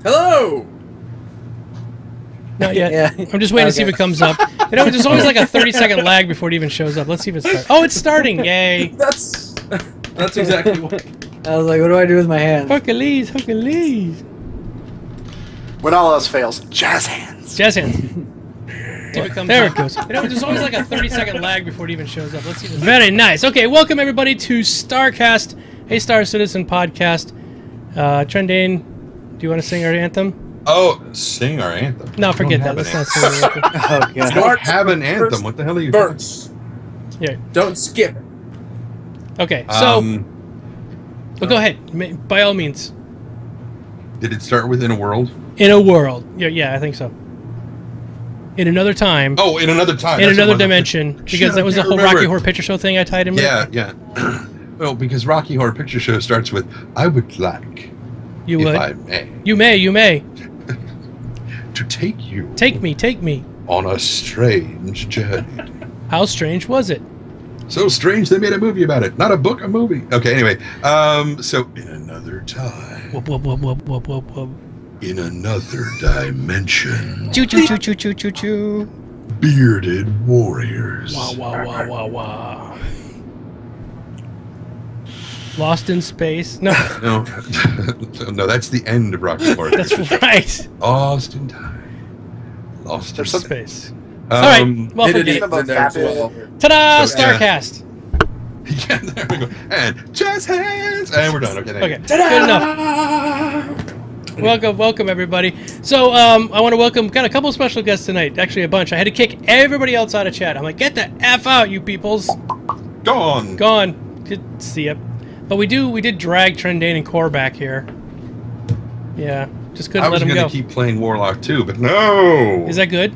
Hello! Not yet. Yeah. I'm just waiting to see if it comes up. You know, there's always like a 30-second lag before it even shows up. Let's see if it starts. Oh, it's starting! Yay! That's exactly what... I was like, what do I do with my hands? Hercules, Hercules! When all else fails, jazz hands. Jazz hands. There it goes. You know, there's always like a 30-second lag before it even shows up. Let's see. Very nice. Okay, welcome everybody to StarCast, a Star Citizen podcast. Trendane, do you want to sing our anthem? Oh, sing our anthem. No, forget that. Let's not sing our anthem. Oh, God. You don't have an anthem. What the hell are you doing? Burns. Yeah. Don't skip. Okay, so well, go ahead. By all means. Did it start with In a World? In a world. Yeah, I think so. In another time. Oh, in another time. In That's another what dimension. Shit, Because that was the whole remember Rocky it. Horror Picture Show thing I tied in with. Yeah. Well, because Rocky Horror Picture Show starts with, I would like, You if would. I may, You may. to take you Take me. on a strange journey. How strange was it? So strange they made a movie about it. Not a book, a movie. Okay, anyway. So, in another time, Whoop. in another dimension, Choo. bearded warriors. Wow. Lost in space? No, No, no, that's the end of Rocky Horror. that's right. Lost in time. Lost in There's some- Space. All right. Well, Hit forget it it. in there as well. Ta-da! So, yeah. StarCast. Yeah, there we go. And jazz hands, and we're done. Okay, thank Okay. you. Good enough. Welcome everybody. So I want to welcome. Got a couple of special guests tonight. Actually, a bunch. I had to kick everybody else out of chat. I'm like, get the f out, you peoples. Gone. Gone. Good to see ya. But we did drag Trendane and Core back here. Yeah, just couldn't I let was him going go. to keep playing Warlock too, but no. Is that good?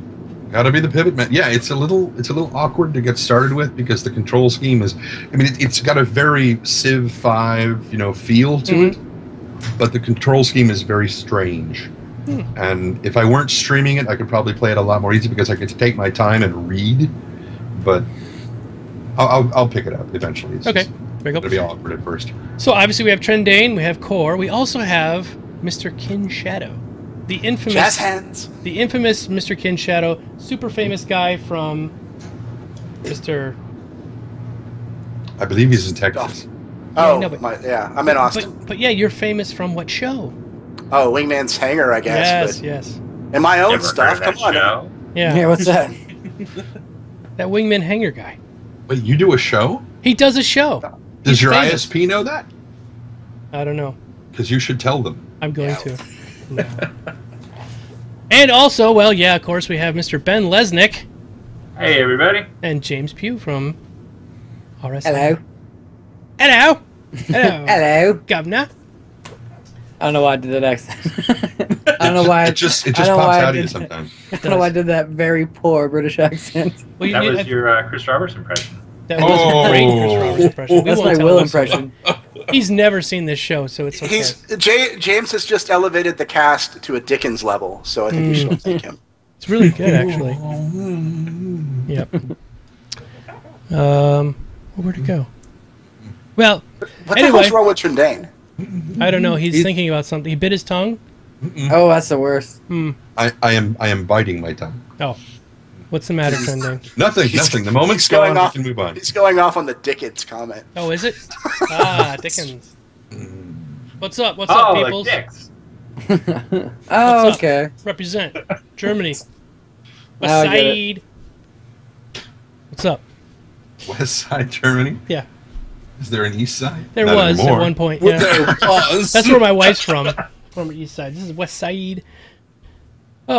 Gotta be the pivot man. Yeah, it's a little awkward to get started with because the control scheme is. I mean, it's got a very Civ 5, feel to it, but the control scheme is very strange. And if I weren't streaming it, I could probably play it a lot more easy because I could take my time and read. But I'll pick it up eventually. It's Okay. just Very gonna be cool. awkward at first. So obviously we have Trendane, we have Core, we also have Mr. Kinshadow, the infamous Jazz hands. Mr. Kinshadow, super famous guy from Mr. I believe he's in Texas. Oh, no, but- I'm in Austin. But yeah, you're famous from what show? Oh, Wingman's Hangar, I guess. Yes. And my own Ever stuff. heard of Come that on. show? Yeah, What's that? that Wingman Hanger guy. Wait, you do a show? He does a show. Does He's your famous. ISP know that? I don't know. Because you should tell them. I'm going to. No. And also, well, yeah, of course, we have Mr. Ben Lesnick Hey, everybody. and James Pugh from RS. Hello. Hello. Hello. Governor. I don't know why I did that accent. I don't know why. It just I pops don't know why I out of you did- sometimes. I don't know why I did that very poor British accent. Well, That you- was your Chris Roberts impression. That was a great Chris Roberts impression. We That's won't my tell Will him. impression. He's never seen this show, so it's okay. James has just elevated the cast to a Dickens level, so I think we should thank him. It's really good, actually. Yep. Where'd it go? Well, What the anyway, hell's wrong with Trendane? I don't know. He's thinking about something. He bit his tongue. Oh, that's the worst. I am biting my tongue. Oh, what's the matter, Trending? Nothing. The moment's gone. We can move on. He's going off on the Dickens comment. Oh, is it? Ah, Dickens. What's up? What's Oh, up, like peoples? dicks. Oh, What's up? okay. Represent Germany. Now I West get Side. What's up? West Side Germany. Yeah, Is there an East Side? there Not was anymore. at one point. What Yeah. there was. That's where my wife's from. From the East Side. This is West Side.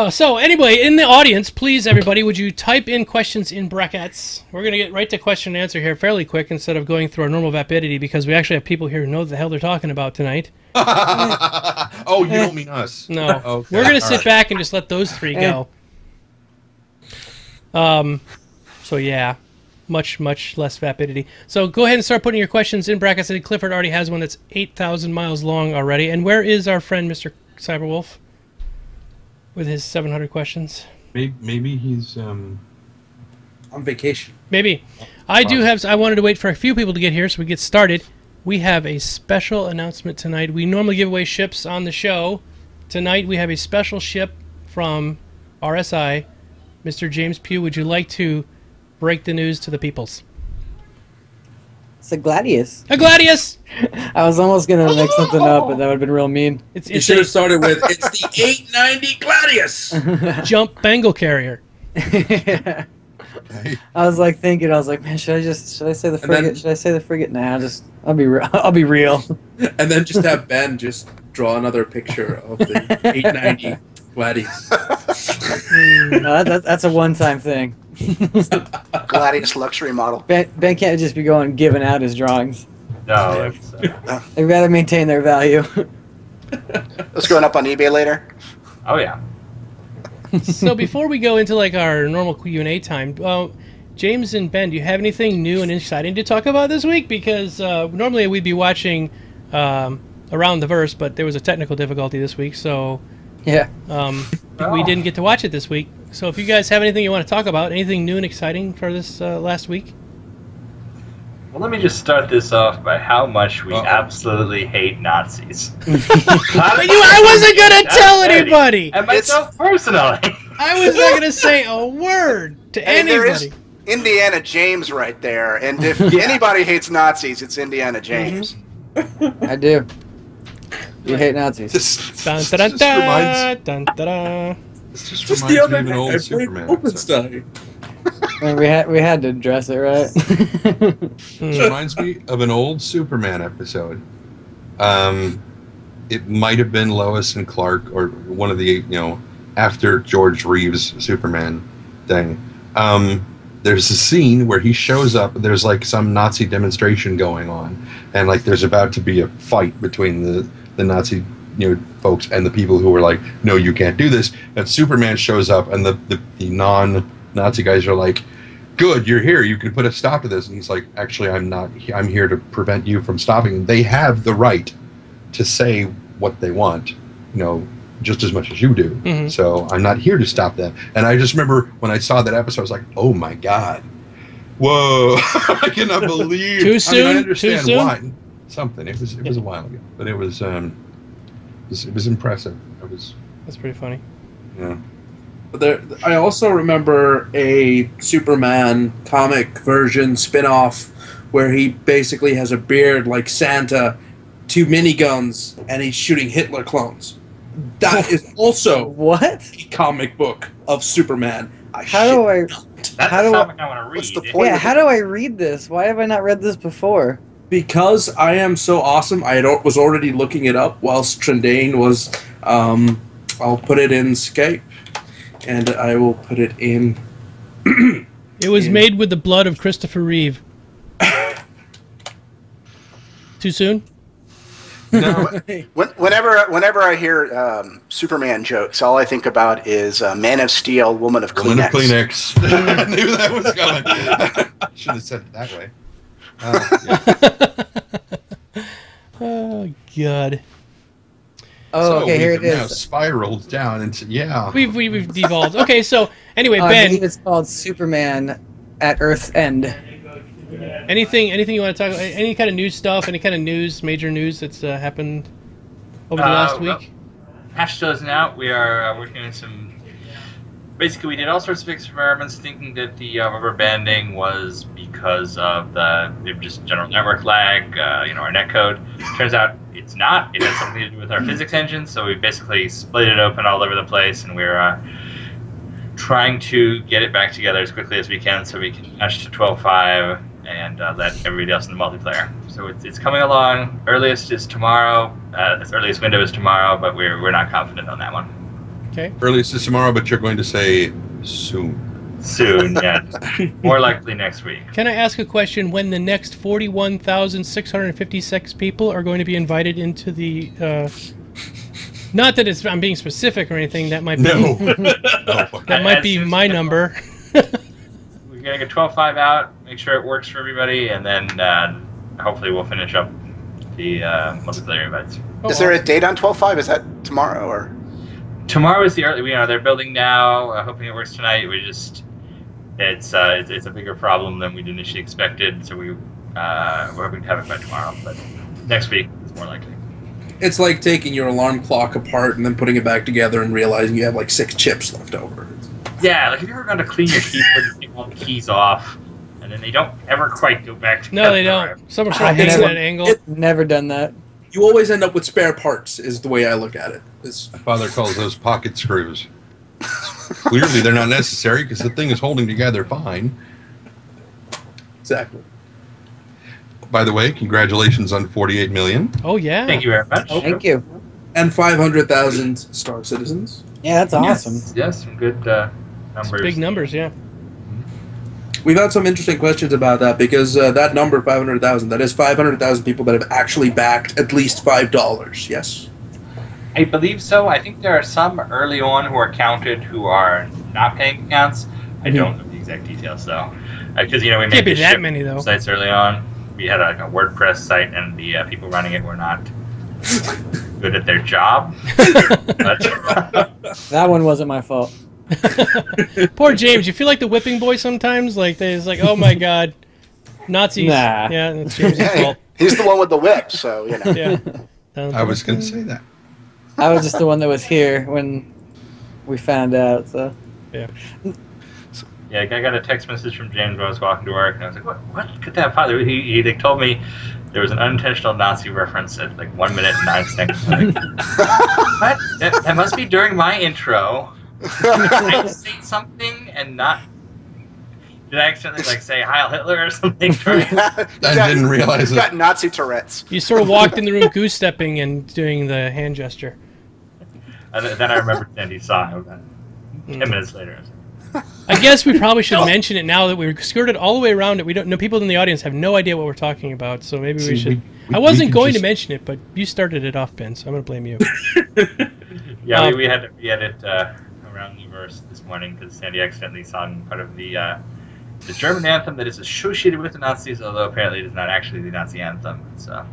So anyway, in the audience, please, everybody, would you type in questions in brackets? We're going to get right to question and answer here fairly quick instead of going through our normal vapidity because we actually have people here who know what the hell they're talking about tonight. Oh, you don't mean us. No. Okay, We're going to all sit right. back and just let those three go. So yeah, much less vapidity. So go ahead and start putting your questions in brackets. I think Clifford already has one that's 8,000 miles long already. And where is our friend Mr. Cyberwolf with his 700 questions? Maybe he's On vacation. Maybe. I wanted to wait for a few people to get here so we get started we have a special announcement tonight. We normally give away ships on the show. Tonight we have a special ship from RSI. Mr. James Pugh, would you like to break the news to the peoples? It's a Gladius. A Gladius! I was almost going to make something up, but that would have been real mean. You should have started with, it's the 890 Gladius! Jump Bengal Carrier. I was like thinking, man, should I say the frigate? Should I say the frigate? Nah, I'll be real. And then just have Ben just draw another picture of the 890 Gladius. No, that's a one-time thing. Gladius luxury model. Ben can't just be giving out his drawings. No, They'd rather maintain their value. That's going up on eBay later. oh yeah. So before we go into like our normal Q&A time, James and Ben, do you have anything new and exciting to talk about this week? Because normally we'd be watching Around the Verse, but there was a technical difficulty this week, so Yeah. we didn't get to watch it this week. So if you guys have anything you want to talk about, anything new and exciting for this last week? Well, let me just start this off by how much we absolutely hate Nazis. I wasn't going to tell anybody! And myself personally. I was not going to say a word to And there anybody. is Indiana James right there. And if anybody hates Nazis, it's Indiana James. I do. You hate Nazis. Dun, dun, dun, dun, dun, dun. This just Just the reminds me other of an day, old I played Superman episode. Wolfenstein. I mean, we had to address it, right? This reminds me of an old Superman episode. It might have been Lois and Clark, or one of the, after George Reeves' Superman thing. There's a scene where he shows up, there's like some Nazi demonstration going on, and like there's about to be a fight between the Nazi folks and the people who were like, no, you can't do this. And Superman shows up, and the non-Nazi guys are like, good, you're here, you can put a stop to this. And he's like, actually, I'm not, I'm here to prevent you from stopping. They have the right to say what they want, just as much as you do. Mm-hmm. So I'm not here to stop them. And I just remember when I saw that episode, I was like, oh my God. Whoa. I cannot believe. Too soon? I mean, I understand Too soon? why. Something. It was a while ago. But it was impressive. That's pretty funny. Yeah. But I also remember a Superman comic version spin-off where he basically has a beard like Santa, 2 miniguns, and he's shooting Hitler clones. That is also What? a comic book of Superman. That's the comic I want to read. What's the point? Yeah, how do I read this? Why have I not read this before? Because I am so awesome, I was already looking it up whilst Trendane was. I'll put it in Skype, and I will put it in. It was made with the blood of Christopher Reeve. Too soon? No, Whenever I hear Superman jokes, all I think about is Man of Steel, Woman of Woman of Kleenex. Kleenex. I knew that was coming. Should have said it that way. Yeah. Oh, God. Oh, So okay, here we've it now is. spiraled down into We've devolved. Okay, so anyway, I Ben, believe it's called Superman at Earth's End. anything you want to talk about? Any kind of news stuff? Any kind of major news that's happened over the last week? Hash isn't out. We are working on some. Basically, we did all sorts of experiments thinking that the rubber banding was because of the just general network lag, our netcode. Turns out it's not. It has something to do with our physics engine, so we basically split it open all over the place, and we're trying to get it back together as quickly as we can so we can hash to 12.5 and let everybody else in the multiplayer. So it's coming along. Earliest is tomorrow. The earliest window is tomorrow, but we're not confident on that one. Okay. earliest is tomorrow, but you're going to say soon. Soon, yeah. More likely next week. Can I ask a question? When the next 41,656 people are going to be invited into the... not that I'm being specific or anything. That might be... No. That might be my number. We're getting a 12.5 out, make sure it works for everybody, and then hopefully we'll finish up the multiplayer invites. Is there a date on 12.5? Is that tomorrow or? Tomorrow is the early. They're building now. Hoping it works tonight. It's a bigger problem than we'd initially expected, so we're hoping to have it by tomorrow. But Next week, it's more likely. It's like taking your alarm clock apart and then putting it back together and realizing you have like 6 chips left over. Yeah, like if you're ever going to clean your keyboard, you take all the keys off, and then they don't ever quite go back together. No, they don't. Someone try to hang at an angle. Never done that. You always end up with spare parts, is the way I look at it. My father calls those pocket screws. Clearly, they're not necessary because the thing is holding together fine. Exactly. By the way, congratulations on 48 million. Oh, yeah. Thank you very much. Thank you. And 500,000 Star Citizens. Yeah, that's awesome. Yes, some good numbers. It's big numbers, yeah. We've had some interesting questions about that because that number, 500,000, that is 500,000 people that have actually backed at least $5, yes? I believe so. I think there are some early on who are counted who are not paying accounts. I don't know the exact details, though. Because, we Can't made be the that ship many, though. sites early on. We had a WordPress site, and the people running it were not good at their job. But That one wasn't my fault. Poor James. You feel like the whipping boy sometimes? Like, it's like, oh my god, Nazis. Nah. Yeah, that's James' Yeah, fault. he's the one with the whip, so, Yeah. I was going to say that. I was just the one that was here when we found out. So Yeah. yeah, I got a text message from James when I was walking to work, and I was like, what could that father? He like, told me there was an unintentional Nazi reference at like 1 minute and 9 seconds. I'm like, what? That must be during my intro. Did I say something and not... Did I accidentally say Heil Hitler or something? I didn't realize it. Got Nazi Tourette's. You sort of walked in the room goose-stepping and doing the hand gesture. And then I remembered Sandy's song. 10 minutes later. I guess we probably should mention it now that we skirted all the way around it. We don't know. People in the audience have no idea what we're talking about, so maybe we should. I wasn't going to mention it, but you started it off, Ben, so I'm going to blame you. Yeah, we had it around the verse this morning because Sandy accidentally sung part of the German anthem that is associated with the Nazis, although apparently it is not actually the Nazi anthem. So.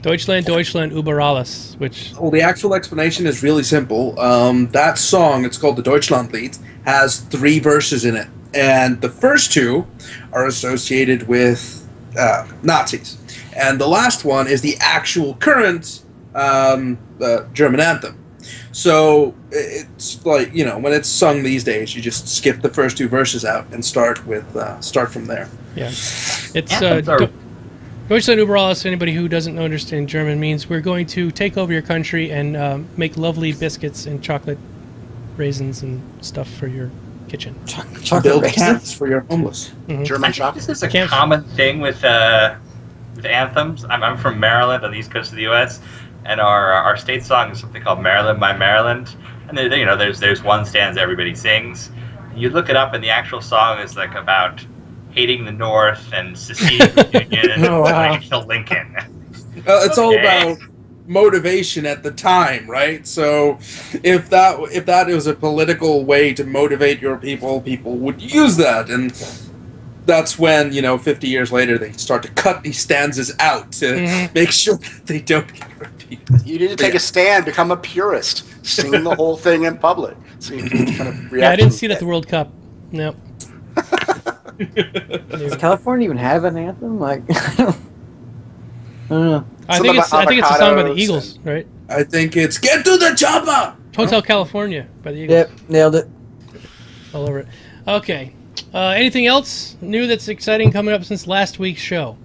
Deutschland, Deutschland, über alles, which... Well, the actual explanation is really simple. That song, it's called the Deutschlandlied, has 3 verses in it. And the first 2 are associated with Nazis. And the last one is the actual current German anthem. So it's like, when it's sung these days, you just skip the first 2 verses out and start from there. Yeah. It's... Deutschland über alles, anybody who doesn't understand German, means we're going to take over your country and make lovely biscuits and chocolate raisins and stuff for your kitchen. Chocolate Build raisins cats for your homeless. Mm-hmm. German chocolate. This is a common thing with anthems. I'm from Maryland on the east coast of the U.S., and our state song is something called Maryland, My Maryland. And there's one stanza everybody sings. You look it up, and the actual song is like about hating the North and seceding from the Union and kill Lincoln. It's all about motivation at the time, right? So if that was a political way to motivate your people would use that, and that's when 50 years later they start to cut these stanzas out to make sure that they don't get repeated. You need to take a stand, become a purist, sing the whole thing in public. So you can kind of react. Yeah, I didn't see that at the World Cup. No. Does California even have an anthem? Like, I don't know. I think it's a song by the Eagles, right? I think it's "Get to the Chopper." Hotel California by the Eagles. Yep, nailed it. All over it. Okay. Anything else new that's exciting coming up since last week's show?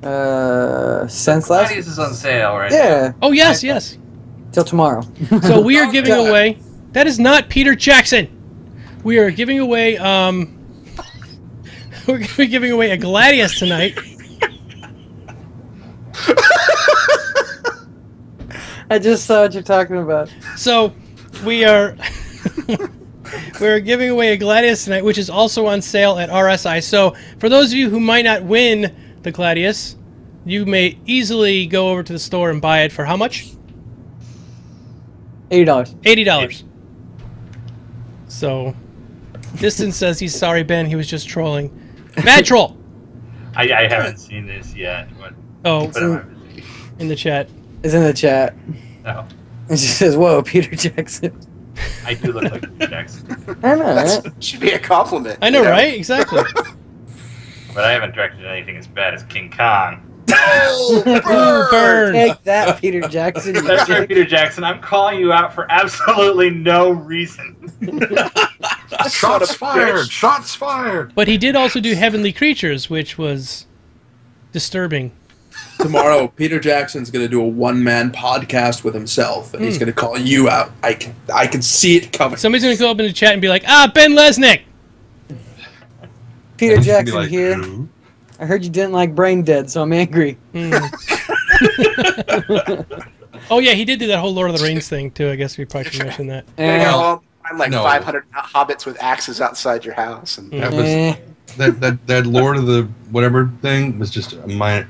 Since last. Gladius is on sale right now. Yeah. Oh yes. Till tomorrow. So we are giving away. That is not Peter Jackson. We are giving away. We're going to be giving away a Gladius tonight. I just saw what you're talking about. So we're giving away a Gladius tonight, which is also on sale at RSI. So for those of you who might not win the Gladius, you may easily go over to the store and buy it for how much? $80. $80. So Distance says he's sorry, Ben. He was just trolling. Bad troll. I haven't seen this yet. Oh, in the chat. It's in the chat. No. It just says, "Whoa, Peter Jackson." I do look like Peter Jackson. I know, right? That should be a compliment. I know, right? Exactly. But I haven't directed anything as bad as King Kong. Oh, Burn. Take that, Peter Jackson. you That's right, dick. Peter Jackson. I'm calling you out for absolutely no reason. Shots fired! Shots fired! But he did also do Heavenly Creatures, which was disturbing. Tomorrow, Peter Jackson's going to do a one-man podcast with himself, and he's going to call you out. I can see it coming. Somebody's going to go up in the chat and be like, Ben Lesnick! Peter And he's gonna be Jackson like, here. "Who?" I heard you didn't like Brain Dead, so I'm angry. Oh, yeah, he did do that whole Lord of the Rings thing, too. I guess we probably should mention that. I'm like No. 500 hobbits with axes outside your house. And That was that Lord of the whatever thing was just a minor.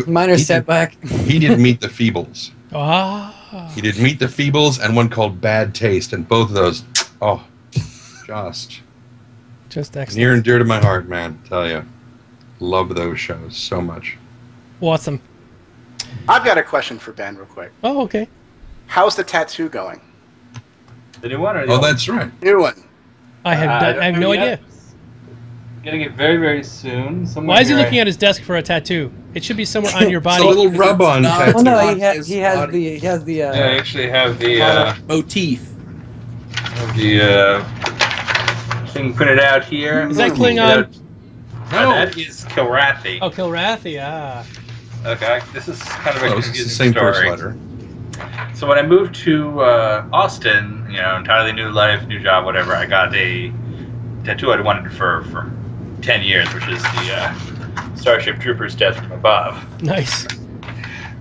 Minor he setback. He did Meet the Feebles. Ah. He did Meet the Feebles and one called Bad Taste, and both of those, Just excellent. near and dear to my heart, man. Tell you, love those shows so much. Awesome. I've got a question for Ben real quick. Oh, okay. How's the tattoo going? The new one or the Oh, old one? that's right. New one. I have no idea. Getting it very, very soon. Somewhere Why is he here. looking at his desk for a tattoo? It should be somewhere on your It's body. a little rub-on It's not- tattoo. Oh no, on he his has body. the Yeah, I actually have the Motif. thing printed out here. Is that Klingon? No. That is Kilrathi. Oh, Kilrathi, ah. Okay, this is kind of a Oh, it's confusing the same story. first letter. So when I moved to Austin, entirely new life, new job, whatever, I got a tattoo I'd wanted for 10 years, which is the Starship Troopers death from above. Nice.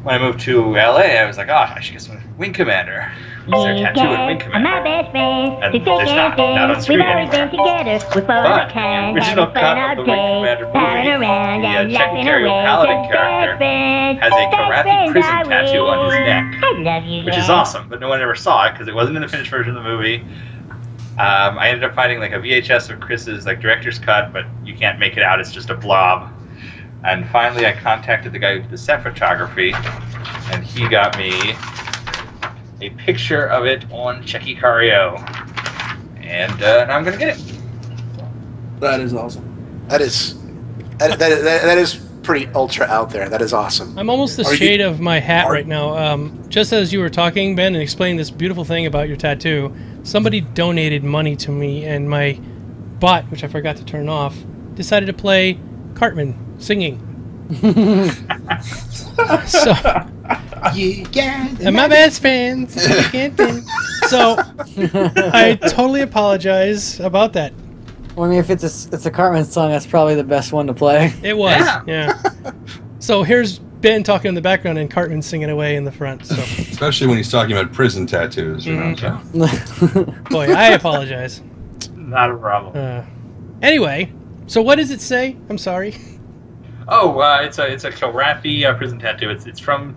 When I moved to LA, I was like, I should get some Wing Commander. Is there a tattoo of Wing Commander? My best friend. And there's not on screen We've always been anymore. together. We're But fun the time, original having fun cut all of the Wing day. Commander Driving movie, around the and Check laughing Imperial away. Paladin Just character best friends, has a best Kilrathi friends prison I tattoo on his will. neck, I love you, which is Dad. awesome, but no one ever saw it because it wasn't in the finished version of the movie. I ended up finding like a VHS of Chris's like director's cut, but you can't make it out. It's just a blob. And finally, I contacted the guy who did the set photography, and he got me a picture of it on Checky Cario. And now I'm gonna get it. That is awesome. That is pretty ultra out there. That is awesome. I'm almost the Are you- shade of my hat right now. Just as you were talking, Ben, and explaining this beautiful thing about your tattoo, somebody donated money to me, and my bot, which I forgot to turn off, decided to play Cartman singing. So, and my best friends. So, I totally apologize about that. Well, I mean, if it's a Cartman song, that's probably the best one to play. It was, Yeah. yeah. So here's Ben talking in the background and Cartman singing away in the front. So, Especially when he's talking about prison tattoos. So. boy, I apologize. Not a problem. Anyway, so what does it say? I'm sorry. It's a Kilrathi prison tattoo. It's from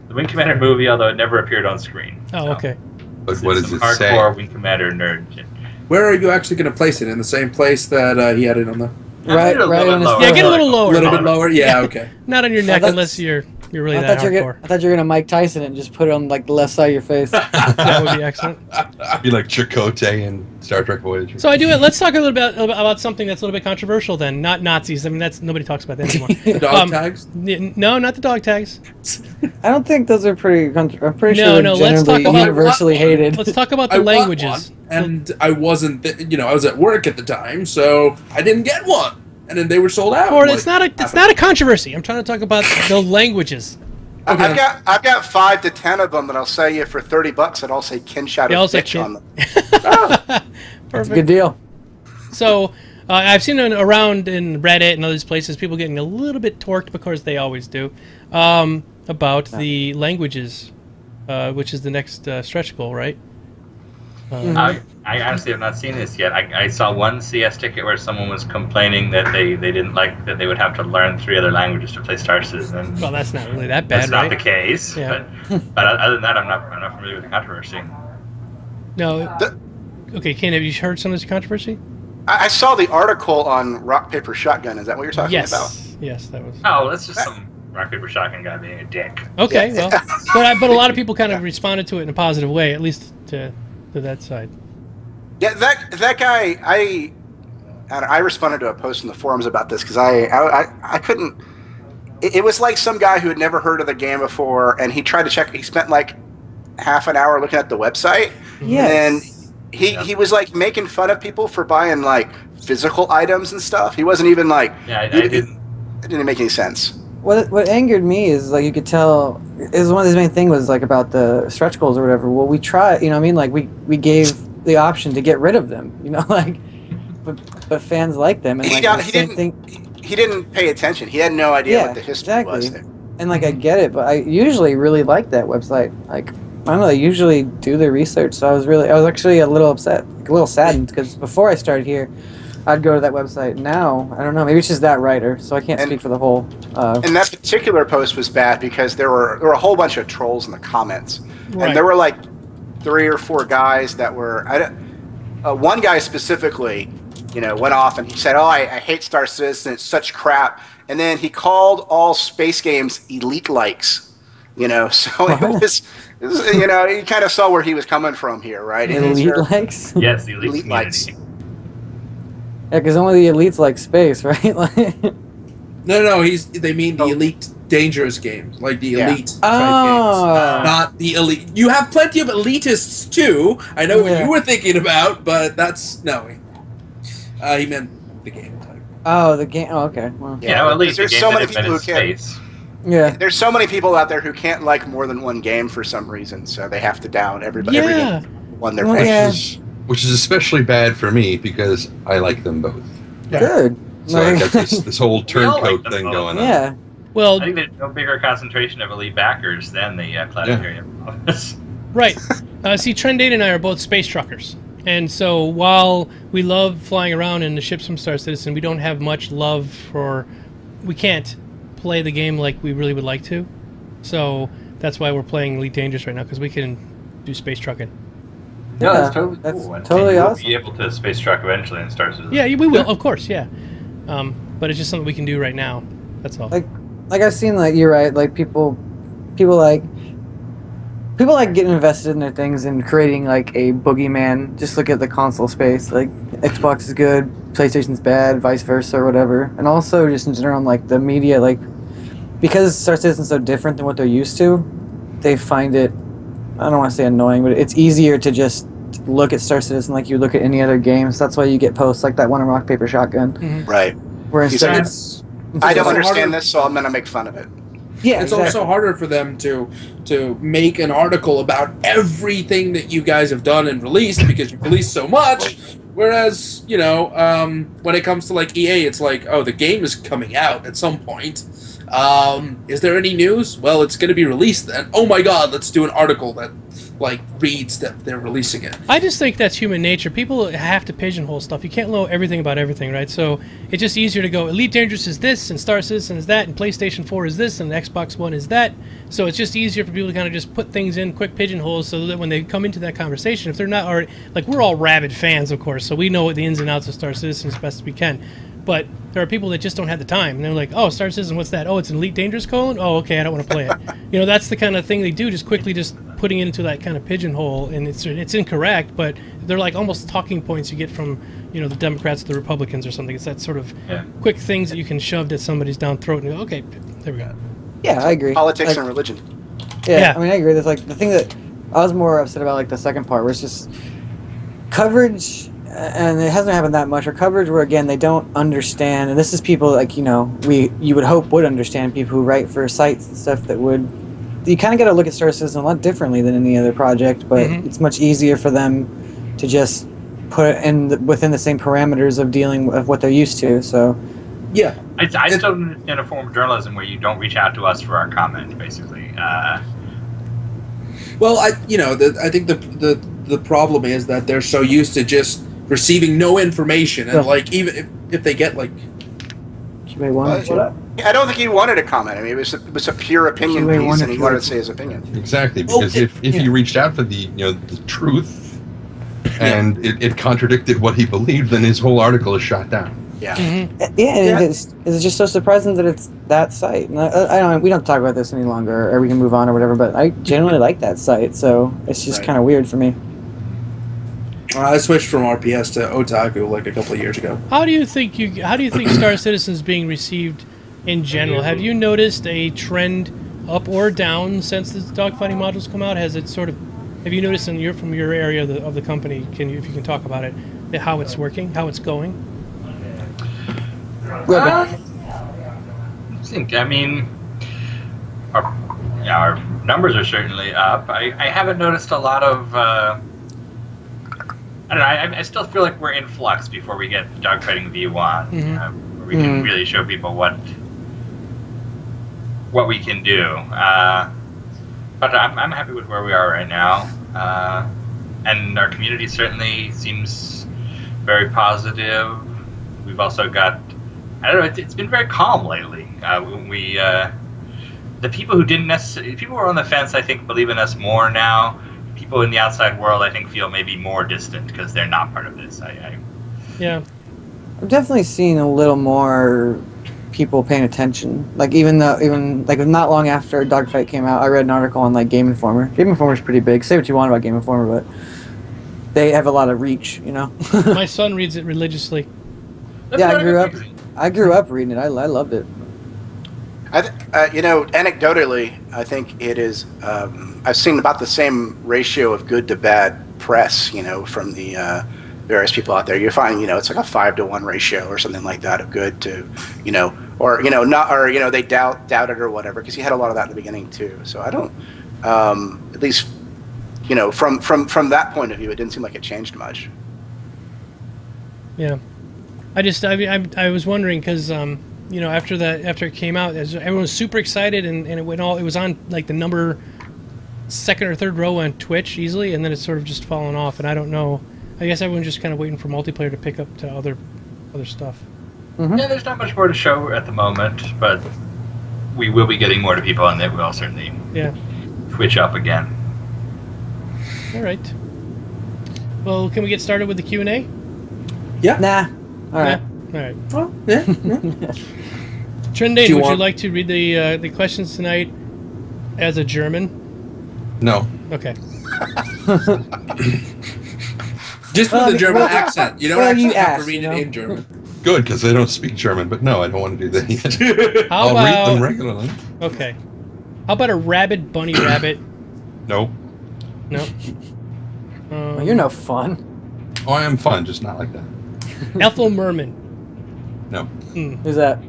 the Wing Commander movie, although it never appeared on screen. Oh, So okay. But it's what does some it say? hardcore Wing Commander nerd shit. Where are you actually going to place it? In the same place that he had it on the... Right, A little right bit on his lower. Yeah, get a little A lower. little bit lower? Yeah, okay. Not on your neck that's- unless you're really I that thought hardcore. you were gonna Mike Tyson it and just put it on like the left side of your face. That would be excellent. Be like Chakotay in Star Trek Voyager. So let's talk a little bit about something that's a little bit controversial then. Not Nazis. I mean, nobody talks about that anymore. Dog tags? No, not the dog tags. I don't think those are pretty. I'm pretty No, sure no, they're let's generally talk about- universally hated. Let's talk about the I want languages. one, and I wasn't, I was at work at the time, so I didn't get one. And then they were sold out. Or Like, it's not a controversy. I'm trying to talk about the languages. Okay. I've got 5 to 10 of them that I'll sell you for $30, and I'll say Kinshadow Yeah, I'll say bitch on them. It's a good deal. So I've seen it around in Reddit and other places, people getting a little bit torqued because they always do, about the languages, which is the next stretch goal, right? I honestly have not seen this yet. I saw one CS ticket where someone was complaining that they didn't like that they would have to learn 3 other languages to play Star Citizen. Well, that's not really that bad, That's not right? the case. Yeah. But other than that, I'm not familiar with the controversy. No. The- Okay, Ken, have you heard some of this controversy? I saw the article on Rock Paper Shotgun. Is that what you're talking Yes. about? Yes, that was. Oh, that's just some rock paper shotgun guy being a dick. Okay, Yeah. well, but a lot of people kind of responded to it in a positive way, at least to that side. Yeah, that guy. I responded to a post in the forums about this because I couldn't. it was like some guy who had never heard of the game before, and he tried to check. He spent like half an hour looking at the website, Yes. and then he was like making fun of people for buying like physical items and stuff. He wasn't even like, Yeah, it didn't make any sense. What angered me is like you could tell is one of his main thing was like about the stretch goals or whatever. Well, we try, you know what I mean? Like we gave the option to get rid of them, you know, like but fans like them and like He didn't pay attention. He had no idea what the history was there. And like I get it, but I usually really like that website. Like I don't know, they usually do their research, so I was actually a little upset, like, a little saddened because before I started here, I'd go to that website. Now, I don't know. Maybe it's just that writer, so I can't speak for the whole. And that particular post was bad because there were a whole bunch of trolls in the comments, Right. and there were like 3 or 4 guys that were. One guy specifically, went off and he said, "Oh, I hate Star Citizen. It's such crap." And then he called all space games elite likes. So it was. You kind of saw where he was coming from here, right? Elite likes. Yes, the elite likes. Yeah, because only the elites like space, right? Like, No, they mean the elite dangerous games, like the elite type Oh. games, not the elite. You have plenty of elitists too. I know what you were thinking about, but that's no. He meant the game type. Oh, the game. Oh, okay. Well, Yeah, well, at least there's the game so that many people who invented can't. space. yeah. There's so many people out there who can't like more than one game for some reason, so they have to down every game one they're Well, playing. yeah. Which is especially bad for me because I like them both. Good. So I got this whole all turncoat like them thing both. going on. Yeah. Well, I think there's no bigger concentration of elite backers than the planetarium office. right. See, Trendate and I are both space truckers. And so while we love flying around in the ships from Star Citizen, we don't have much love for... We can't play the game like we really would like to. So that's why we're playing Elite Dangerous right now, because we can do space trucking. No, Yeah, that's totally that's cool. And totally you'll awesome. be able to space truck eventually in Star Citizen. Yeah, we will, of course, yeah. But it's just something we can do right now. That's all. Like I've seen, like, you're right, like people like getting invested in their things and creating like a boogeyman. Just look at the console space. Like Xbox is good, PlayStation's bad, vice versa, or whatever. And also just in general, like the media, like because Star Citizen's so different than what they're used to, they find it, I don't want to say annoying, but it's easier to just look at Star Citizen like you look at any other games. That's why you get posts like that one on Rock Paper Shotgun. Mm-hmm. Right. Where instead I don't also understand harder- this, so I'm going to make fun of it. yeah, It's exactly. also harder for them to make an article about everything that you guys have done and released because you've released so much. Whereas, when it comes to like EA, it's like, oh, the game is coming out at some point. Is there any news? Well, it's going to be released then. Oh my God, let's do an article that like reads that they're releasing it. I just think that's human nature. People have to pigeonhole stuff. You can't know everything about everything, right? So it's just easier to go, Elite Dangerous is this, and Star Citizen is that, and PlayStation 4 is this, and Xbox One is that. So it's just easier for people to kind of just put things in quick pigeonholes so that when they come into that conversation, if they're not already... Like, we're all rabid fans, of course, so we know the ins and outs of Star Citizen as best as we can. But there are people that just don't have the time. And they're like, oh, Star Citizen, what's that? Oh, it's an Elite Dangerous colon? Oh, okay, I don't want to play it. That's the kind of thing they do, just quickly just putting it into that kind of pigeonhole. And it's incorrect, but they're like almost talking points you get from, the Democrats or the Republicans or something. It's that sort of quick things that you can shove at somebody's down throat and go, okay, there we go. Yeah, I agree. Politics and religion. Yeah, I mean, I agree. There's like the thing that I was more upset about, like the second part, where it's just coverage, and it hasn't happened that much. Or coverage where again they don't understand, and this is people like you would hope would understand, people who write for sites and stuff that would. You kind of got to look at Star Citizen a lot differently than any other project, but it's much easier for them to just put it in within the same parameters of dealing with what they're used to. So. Yeah. I still don't understand a form of journalism where you don't reach out to us for our comment, basically. Well, I think the problem is that they're so used to just receiving no information, and like even if they get like QA1. I don't think he wanted a comment. I mean, it was a pure opinion piece, and he wanted to say his opinion. Exactly, because if he reached out for the truth, and it contradicted what he believed, then his whole article is shot down. Yeah. It's just so surprising that it's that site. And I don't. We don't talk about this any longer, or we can move on or whatever. But I generally like that site, so it's just kind of weird for me. I switched from RPS to Otaku like a couple of years ago. How do you think Star Citizen is being received in general. Have you noticed a trend up or down since the dogfighting modules come out? Has it sort of? Have you noticed from your area of the company? If you can talk about it, how it's working, how it's going? I think. I mean, our numbers are certainly up. I haven't noticed a lot of. I don't know. I still feel like we're in flux before we get dogfighting V1, where we can really show people what we can do. But I'm happy with where we are right now, and our community certainly seems very positive. We've also got, I don't know, it's been very calm lately. The people who didn't necessarily, people who are on the fence, I think, believe in us more now. People in the outside world, I think, feel maybe more distant because they're not part of this. Yeah. I've definitely seen a little more people paying attention. Like even not long after Dogfight came out, I read an article on like Game Informer. Game Informer's pretty big. Say what you want about Game Informer, but they have a lot of reach, you know. My son reads it religiously. Yeah, I grew up reading it. I loved it. Anecdotally, I think it is. I've seen about the same ratio of good to bad press, from the various people out there. You find, it's like a 5-to-1 ratio or something like that of good to, they doubt it or whatever, because you had a lot of that in the beginning too. So I don't, at least, from that point of view, it didn't seem like it changed much. Yeah, I was wondering because after it came out, everyone was super excited and it was on like the number second or third row on Twitch easily, and then it's sort of just fallen off. And I don't know. I guess everyone's just kind of waiting for multiplayer to pick up to other stuff. Mm-hmm. Yeah, there's not much more to show at the moment, but we will be getting more to people, and that will certainly twitch up again. All right. Well, can we get started with the Q&A? Yeah. Nah. All right. All right. Well, yeah. Trendane, would you like to read the questions tonight as a German? No. Okay. Just with the German accent. You don't actually have to read it in German. Good, because they don't speak German, but no, I don't want to do that yet. I'll read them regularly. Okay. How about a rabid bunny rabbit? No. No. Well, you're no fun. Oh, I am fun, just not like that. Ethel Merman. No. Who's that?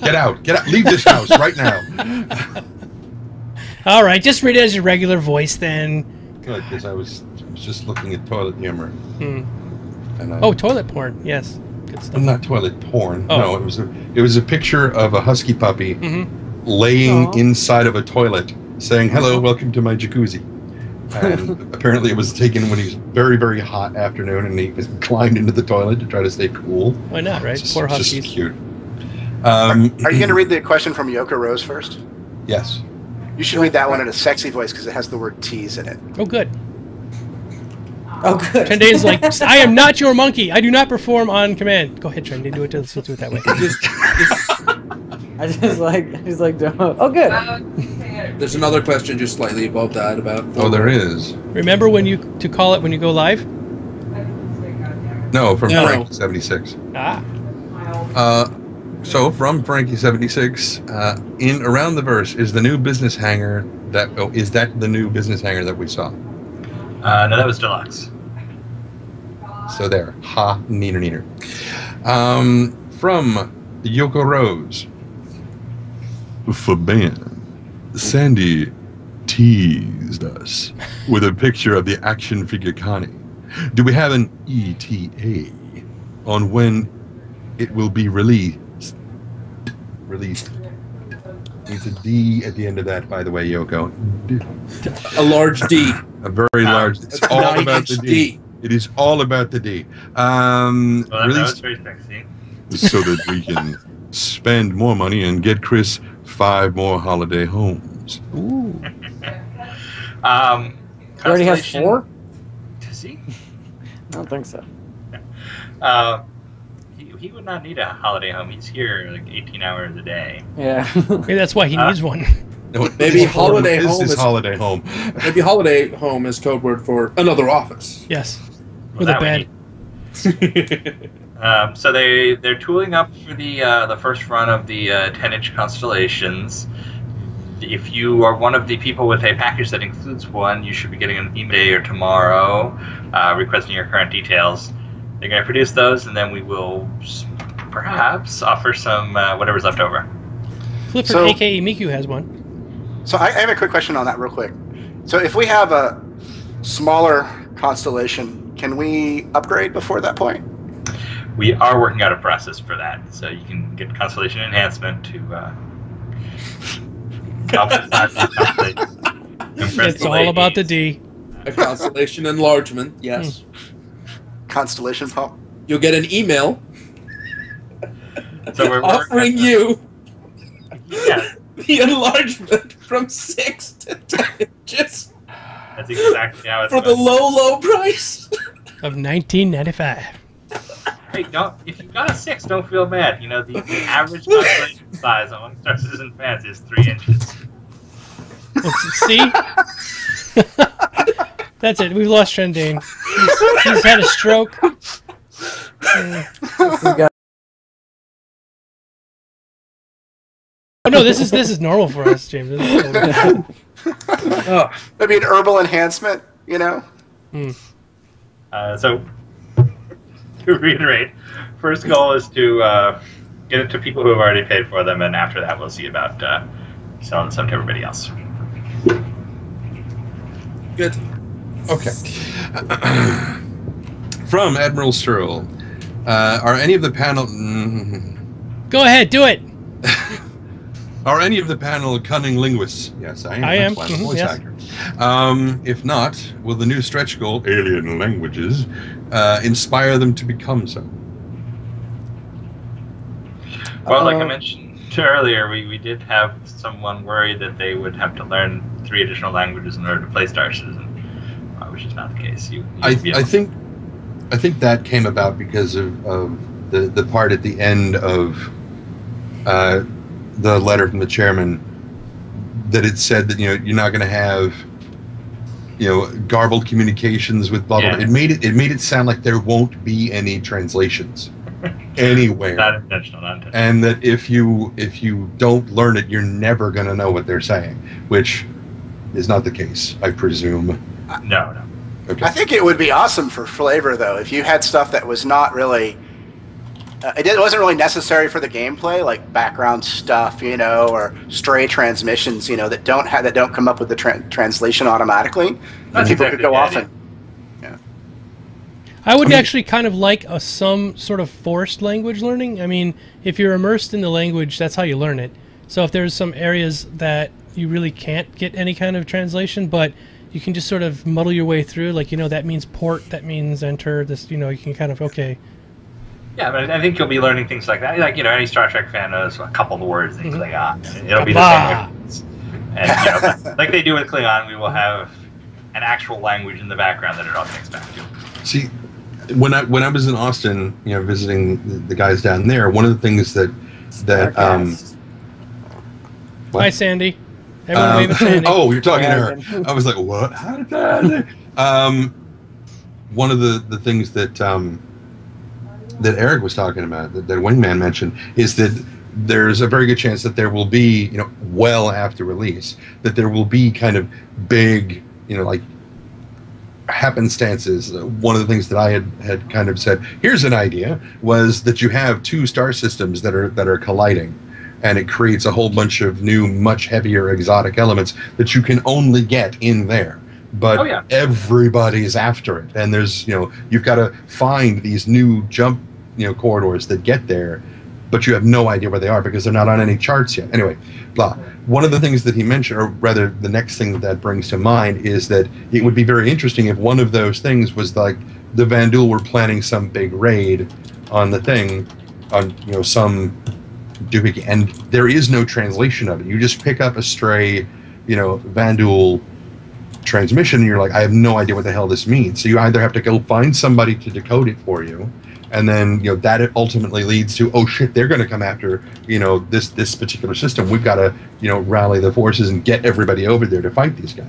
Get out. Leave this house right now. All right, just read it as your regular voice then. Good, because I was just looking at toilet humor. And toilet porn. Yes, good stuff. Not toilet porn. Oh. No, it was a picture of a husky puppy laying inside of a toilet, saying, "Hello, welcome to my jacuzzi." And apparently, it was taken when he was very, very hot afternoon, and he climbed into the toilet to try to stay cool. Why not, right? Poor huskies. Just cute. Are you going to read the question from Yoko Rose first? Yes. You should read that one in a sexy voice because it has the word tease in it. Oh, good. Oh, good. Trendane's like, I am not your monkey. I do not perform on command. Go ahead, Trendane. Do it that way. I just like, oh, good. There's another question just slightly above that about. Oh, there is. Remember to call it when you go live? No, from Frankie 76. Ah. So from Frankie 76, in Around the Verse is the new business hangar is that the new business hangar that we saw? No, that was deluxe. So there, neener. From Yoko Rose, for Ben, Sandy teased us with a picture of the action figure Connie. Do we have an ETA on when it will be released? It's a D at the end of that, by the way, Yoko. A large D. A very large. It's all about the D. It is all about the D. That was very sexy. So that we can spend more money and get Chris 5 more holiday homes. Ooh. He already has 4? Does he? I don't think so. He would not need a holiday home. He's here like 18 hours a day. Yeah. Maybe that's why he needs one. No, maybe holiday home is holiday home. Maybe holiday home is code word for another office. Yes. Well, With a bed. So they're tooling up for the first run of the 10-inch constellations. If you are one of the people with a package that includes one, you should be getting an email today or tomorrow requesting your current details. They're going to produce those, and then we will perhaps offer some whatever's left over. Clifford, a.k.a. Miku, has one. So I have a quick question on that real quick. So if we have a smaller constellation, can we upgrade before that point? We are working out a process for that, so you can get constellation enhancement to It's all about the D. A constellation enlargement, yes. Constellation pump. You'll get an email So we're offering you yeah, the enlargement from 6 to 10 inches that's exactly how it's for the low price of $19.95. Hey, if you've got a 6, don't feel bad. You know, the average constellation size among Star Citizen fans is 3 inches. See? That's it. We've lost Trendane. He's had a stroke. Oh no, this is normal for us, James. This is totally Maybe an herbal enhancement, you know? So, to reiterate, first goal is to get it to people who have already paid for them, and after that we'll see about selling some to everybody else. Good. Okay. From Admiral Sturl, are any of the panel... Go ahead, do it. Are any of the panel cunning linguists? Yes, I am. I am. That's why I'm a voice Yes. actor. If not, will the new stretch goal, alien languages, inspire them to become so? Well, like I mentioned earlier, we did have someone worried that they would have to learn 3 additional languages in order to play Star Citizen, which is not the case. I think that came about because of the part at the end of the letter from the chairman that it said that you're not going to have garbled communications with blah blah. Yeah. It made it sound like there won't be any translations anywhere. Not intentional. And that if you don't learn it, you're never going to know what they're saying, which is not the case, I presume. No. Okay. I think it would be awesome for flavor, though, if you had stuff that was not really... it wasn't really necessary for the gameplay, like background stuff, or stray transmissions, that don't come up with the translation automatically. That's People exactly could go the off idea. and... I would actually kind of like some sort of forced language learning. I mean, if you're immersed in the language, that's how you learn it. So if there's some areas that you really can't get any kind of translation, but you can just sort of muddle your way through, like, that means port, that means enter, this, you can kind of, okay. Yeah, but I think you'll be learning things like that. Like, any Star Trek fan knows a couple of the words in Klingon. It'll be the same. And, like they do with Klingon, we will have an actual language in the background that it all connects back to. See, when I was in Austin, visiting the guys down there, one of the things that Hi, Sandy. Everyone wave at Sandy. Oh, you're talking to her. I was like, what? How did that? One of the things that Eric was talking about, that Wingman mentioned, is that there's a very good chance that there will be, well after release, that there will be kind of big, like happenstances. One of the things that I had kind of said, here's an idea, was that you have 2 star systems that are colliding, and it creates a whole bunch of new, much heavier exotic elements that you can only get in there. But everybody's after it, and there's you've got to find these new jump corridors that get there, but you have no idea where they are because they're not on any charts yet. Anyway, blah. One of the things that he mentioned, or rather the next thing that brings to mind, is that it would be very interesting if one of those things was like the Vandul were planning some big raid on the thing, on some doohickey, and there is no translation of it. You just pick up a stray Vandul transmission, and you're like, I have no idea what the hell this means. So you either have to go find somebody to decode it for you, and then that ultimately leads to, oh shit, they're going to come after this particular system. We've got to rally the forces and get everybody over there to fight these guys.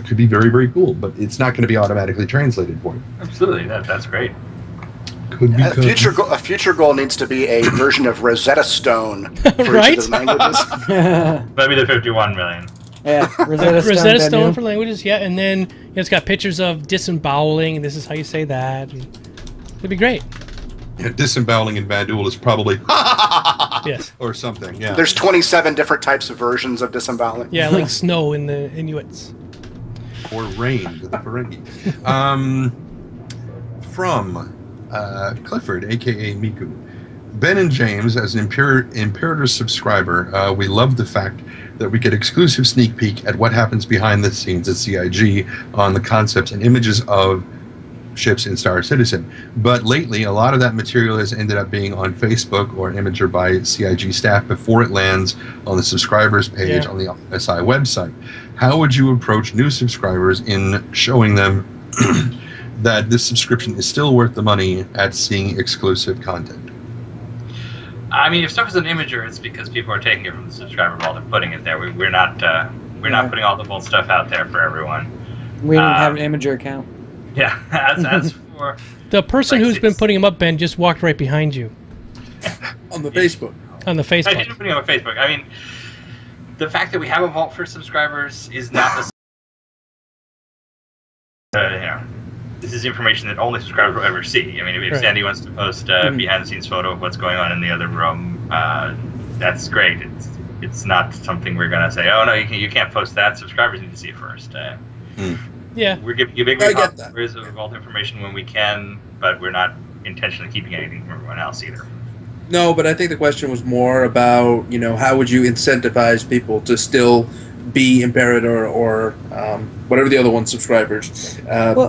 Could be very, very cool, but it's not going to be automatically translated for you. Absolutely, that's great. Could be. A future goal needs to be a version of Rosetta Stone for Right? each of the languages. That'd be the 51 million. Yeah, Rosetta Stone. Rosetta Stone for languages, yeah, and then it's got pictures of disemboweling, and this is how you say that. And it'd be great. Yeah, disemboweling in Bandul is probably Yes. or something. Yeah. There's 27 different types of versions of disemboweling. Yeah, like snow in the Inuits. Or rain with the Ferengi. From Clifford, aka Miku. Ben and James, as an Imperator subscriber, we love the fact that we get exclusive sneak peek at what happens behind the scenes at CIG on the concepts and images of ships in Star Citizen. But lately, a lot of that material has ended up being on Facebook or Imager by CIG staff before it lands on the subscribers page on the SI website. How would you approach new subscribers in showing them that this subscription is still worth the money at seeing exclusive content? I mean, if stuff is an Imager, it's because people are taking it from the subscriber vault and putting it there. We're not putting all the vault stuff out there for everyone. We don't have an Imager account. Yeah, as for The person who's been putting them up, Ben, just walked right behind you. On the Facebook. On the I didn't Facebook. put it on Facebook. I mean, the fact that we have a vault for subscribers is not the this is information that only subscribers will ever see. I mean, if Right. Sandy wants to post a behind-the-scenes photo of what's going on in the other room, that's great. It's not something we're going to say, oh, no, you can't post that. Subscribers need to see it first. Yeah. We're giving you big I get that. repositories of vault information when we can, but we're not intentionally keeping anything from everyone else either. No, but I think the question was more about, how would you incentivize people to still be Imperator or whatever the other one, subscribers,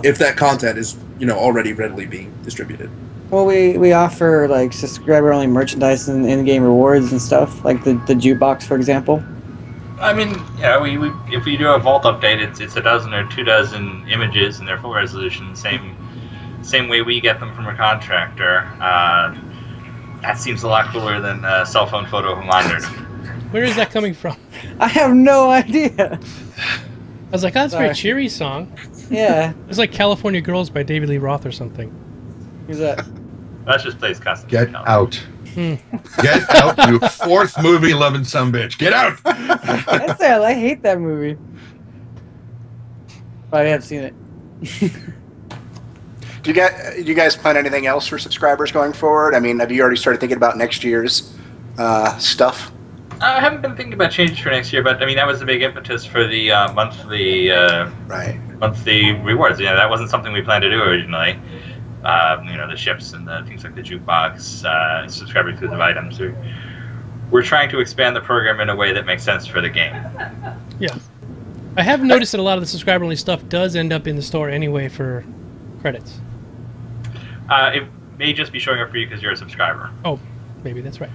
if that content is, already readily being distributed. Well, we offer like subscriber-only merchandise and in-game rewards and stuff, like the jukebox, for example. I mean, we if we do a vault update, it's a dozen or 24 images in their full resolution, same way we get them from a contractor. That seems a lot cooler than a cell phone photo of a monitor. Where is that coming from? I have no idea. I was like, oh, that's a very cheery song. Yeah. It's like California Girls by David Lee Roth or something. Who's that? That just plays custom. Get out. Get out, you fourth movie loving sumbitch. Get out! I hate that movie. But I have seen it. Do you guys plan anything else for subscribers going forward? I mean, have you already started thinking about next year's stuff? I haven't been thinking about changes for next year, but I mean that was the big impetus for the monthly rewards. That wasn't something we planned to do originally. The ships and the things like the jukebox, subscriber exclusive items. We're trying to expand the program in a way that makes sense for the game. Yeah. I have noticed that a lot of the subscriber-only stuff does end up in the store anyway for credits. It may just be showing up for you because you're a subscriber. Oh, maybe that's right.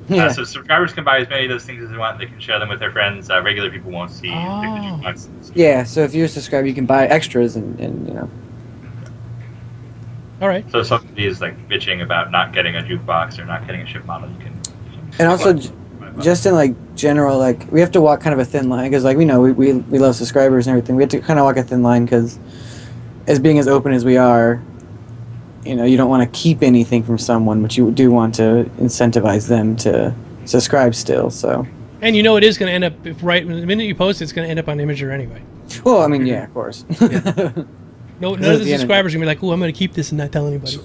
Yeah. So subscribers can buy as many of those things as they want. They can share them with their friends. Regular people won't see the jukebox. Yeah, so if you're a subscriber, you can buy extras and All right. So if somebody is like bitching about not getting a jukebox or not getting a ship model, you can. And also, just in like general, like we have to walk kind of a thin line because, like, we love subscribers and everything. We have to kind of walk a thin line because, as being as open as we are, you don't want to keep anything from someone, but you do want to incentivize them to subscribe still. So. And it is going to end up the minute you post, it's going to end up on Imager anyway. Well, I mean, yeah, of course. None of the subscribers are going to be like, "Oh, I'm going to keep this and not tell anybody."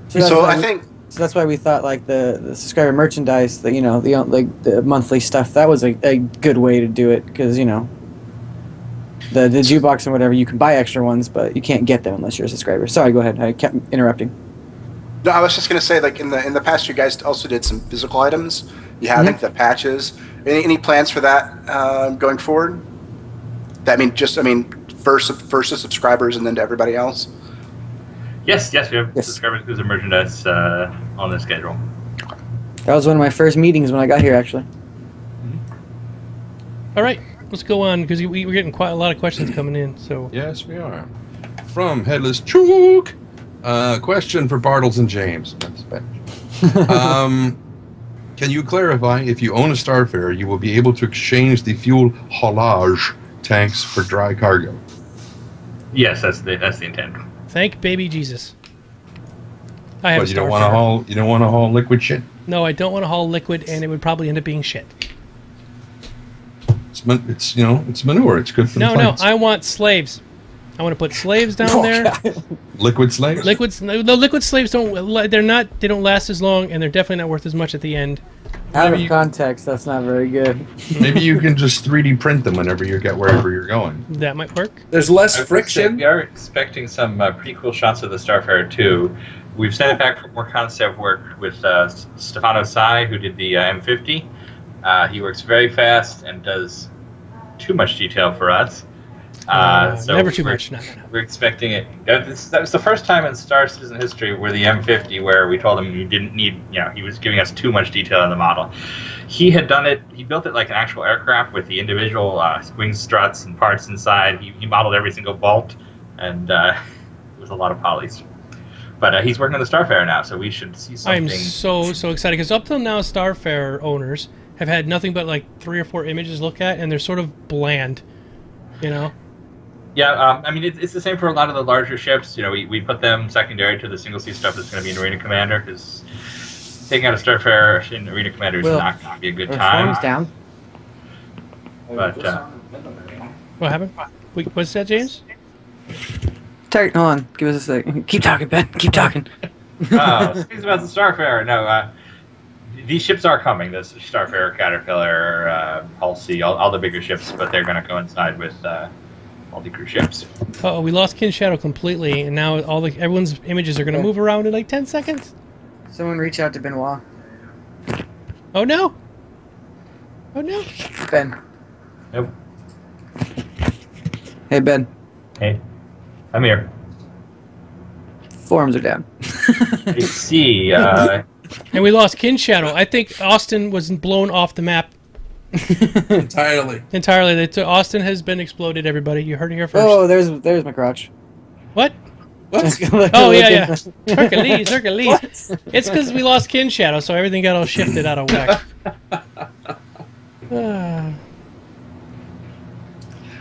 So that's why we thought like the subscriber merchandise, the monthly stuff, that was a good way to do it because the jukebox and whatever, you can buy extra ones, but you can't get them unless you're a subscriber. Sorry, go ahead. I kept interrupting. No, I was just going to say, like in the past, you guys also did some physical items. You have like the patches. Any plans for that going forward? First to subscribers and then to everybody else. Yes, we have subscribers exclusive merchandise on the schedule. That was one of my first meetings when I got here, actually. All right, let's go on because we're getting quite a lot of questions coming in. So Yes, we are. From Headless Chook. Question for Bartles and James. That's bad. Can you clarify if you own a Starfarer, you will be able to exchange the fuel haulage tanks for dry cargo? Yes, that's the intent. thank baby Jesus. I have But a you don't want to Starfarer. haul. You don't want to haul liquid shit. No, I don't want to haul liquid, and it would probably end up being shit. It's it's manure. It's good for the No, plants. I want slaves. I want to put slaves down there. Liquid slaves. The liquid slaves don't. They're not. They don't last as long, and they're definitely not worth as much at the end. Out of context, that's not very good. Maybe you can just 3D print them whenever you get wherever you're going. That might work. There's less I would say friction. we are expecting some pretty cool shots of the Starfarer 2. We've sent it back for more concept work with Stefano Sai, who did the M50. He works very fast and does too much detail for us. So never too much. No. We're expecting it. That was the first time in Star Citizen history where the M50, where we told him you didn't need, he was giving us too much detail in the model. He had done it. He built it like an actual aircraft with the individual wing struts and parts inside. He modeled every single bolt, and it was a lot of polys. But he's working on the Starfarer now, so we should see something. I'm so excited because up till now, Starfarer owners have had nothing but like 3 or 4 images to look at, and they're sort of bland. Yeah, I mean, it's the same for a lot of the larger ships. We put them secondary to the single-seat stuff that's going to be in Arena Commander, because taking out a Starfarer in Arena Commander is not going to be a good time. Down. But What happened? Wait, what's that, James? Hold on. Give us a second. Keep talking, Ben. Keep talking. things about the Starfarer. No, these ships are coming. This Starfarer, Caterpillar, Halsey, all the bigger ships, but they're going to coincide with multi-crew ships. Oh, we lost Kinshadow completely, and now everyone's images are going to move around in like 10 seconds. Someone reach out to Benoit. Oh no! Oh no! Ben. Nope. Hey, Ben. Hey, I'm here. Forums are down. I see. And we lost Kinshadow. I think Austin was blown off the map Entirely. Austin has been exploded, everybody. You heard it here first. Oh, there's my crotch. What? What? Oh, yeah. Hercules. It's because we lost Kinshadow, so everything got all shifted out of whack.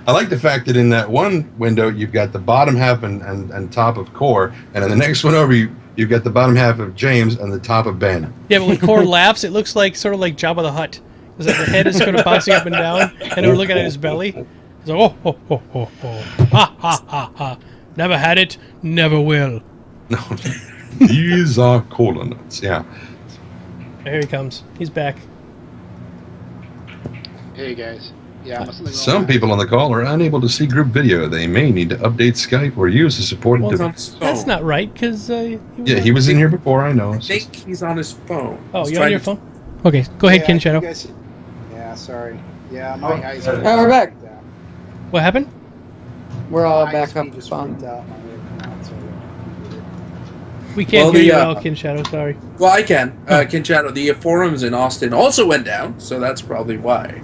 I like the fact that in that one window you've got the bottom half and top of Core, and in the next one over you've got the bottom half of James and the top of Ben. Yeah, but when Core laughs, it looks like sort of like Jabba the Hutt. It's like the head is sort of bouncing up and down, and we're looking at his belly. It's like, oh, ho, ho, ho, ho. Ha, ha, ha, ha. Never had it, never will. No, these are cola nuts. Yeah. Here he comes. He's back. Hey guys. Yeah, Some people on the call are unable to see group video. They may need to update Skype or use a supported device. That's not right, because... Yeah, he was in here before, I know. I think he's on his phone. Oh, He's you're on trying your to- phone? Okay, go ahead, Kinshadow. Yeah, sorry. Yeah, my eyes. Oh, we're back. What happened? We're all My back ISP up. just On. freaked out. My way of command, so I don't need it. We can't Well, hear you the, well, Kinshadow, sorry. Well, I can. Kinshadow, the forums in Austin also went down, so that's probably why.